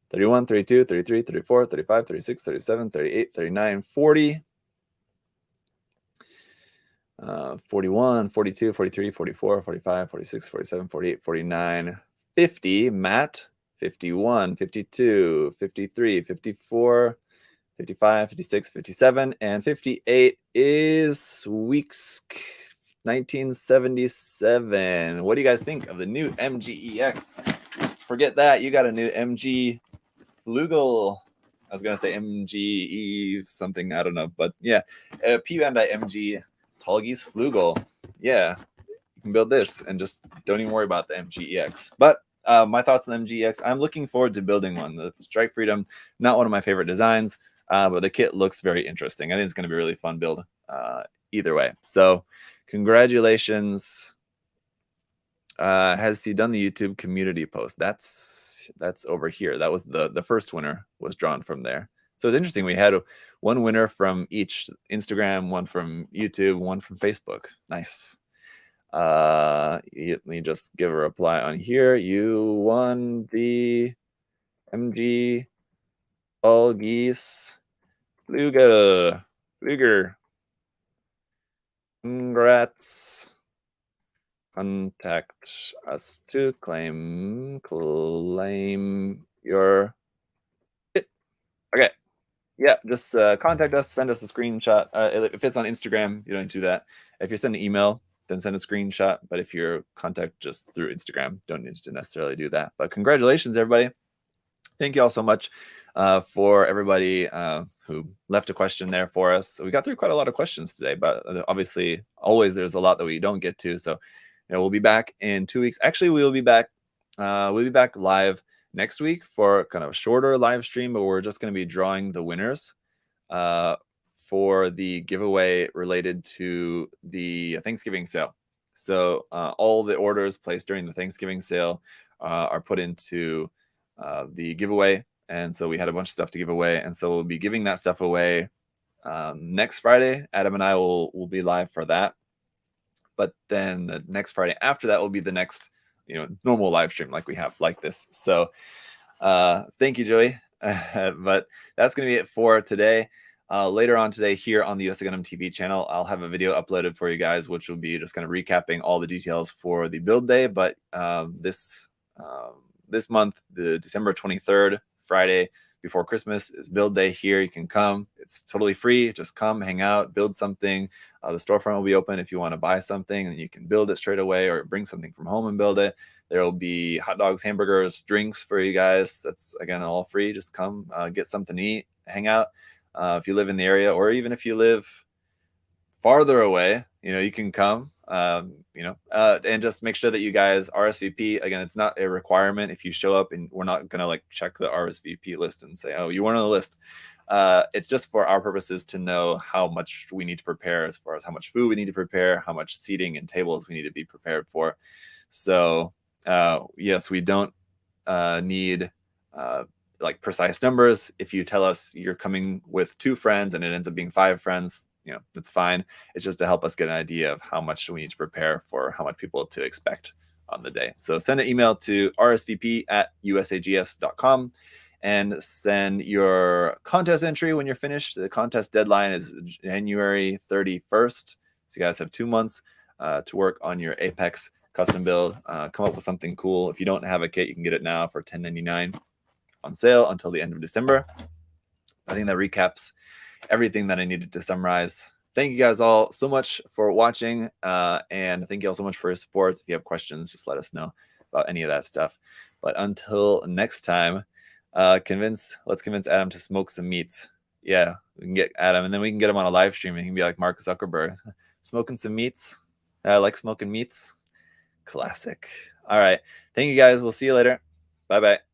31, 32, 33, 34, 35, 36, 37, 38, 39, 40, 41, 42, 43, 44, 45, 46, 47, 48, 49, 50, Matt, 51, 52, 53, 54, 55, 56, 57, and 58 is weeks 1977. What do you guys think of the new MGEX? Forget that. You got a new MG Flugel. I was going to say MGE something. I don't know. But yeah, P Bandai MG Tall Geese Flugel. Yeah, you can build this and just don't even worry about the MGEX. But my thoughts on the MGEX, I'm looking forward to building one. The Strike Freedom, not one of my favorite designs, but the kit looks very interesting. I think it's going to be a really fun build either way. So congratulations. Has he done the YouTube community post? That's over here. That was the first winner was drawn from there. So it's interesting. We had one winner from each Instagram, one from YouTube, one from Facebook. Nice. Let me just give a reply on here. You won the MG Algis Fluger. Congrats. Contact us to claim your okay. Yeah, just contact us, send us a screenshot. If it's on Instagram, you don't do that. If you're sending email, then send a screenshot. But if you're contact just through Instagram, don't need to necessarily do that. But congratulations, everybody. Thank you all so much for everybody who left a question there for us. We got through quite a lot of questions today, but obviously always there's a lot that we don't get to. So we'll be back in 2 weeks. Actually, we'll be back live next week for kind of a shorter live stream, but we're just going to be drawing the winners for the giveaway related to the Thanksgiving sale. So all the orders placed during the Thanksgiving sale are put into the giveaway. And so we had a bunch of stuff to give away. And so we'll be giving that stuff away next Friday. Adam and I will be live for that. But then the next Friday after that will be the next normal live stream like we have like this. So thank you, Joey. But that's going to be it for today. Later on today here on the US Gundam TV channel, I'll have a video uploaded for you guys, which will be just kind of recapping all the details for the build day. But this month, the December 23rd, Friday before Christmas, is build day here. You can come. It's totally free. Just come, hang out, build something. The storefront will be open if you want to buy something, and you can build it straight away or bring something from home and build it. There will be hot dogs, hamburgers, drinks for you guys. That's, again, all free. Just come, get something to eat, hang out. If you live in the area, or even if you live farther away, you can come, and just make sure that you guys RSVP. Again, it's not a requirement. If you show up, and we're not going to check the RSVP list and say, oh, you weren't on the list. It's just for our purposes to know how much we need to prepare, as far as how much food we need to prepare, how much seating and tables we need to be prepared for. So yes, we don't need precise numbers. If you tell us you're coming with 2 friends and it ends up being 5 friends, that's fine. It's just to help us get an idea of how much we need to prepare for how much people to expect on the day. So send an email to rsvp@usags.com and send your contest entry when you're finished. The contest deadline is January 31st. So you guys have 2 months to work on your Apex custom build. Come up with something cool. If you don't have a kit, you can get it now for $10.99 on sale until the end of December. I think that recaps everything that I needed to summarize. Thank you guys all so much for watching, and thank you all so much for your support. If you have questions, just let us know about any of that stuff. But until next time, let's convince Adam to smoke some meats. Yeah, we can get Adam, and then we can get him on a live stream, and he can be like Mark Zuckerberg, smoking some meats. I like smoking meats. Classic. All right. Thank you guys. We'll see you later. Bye-bye.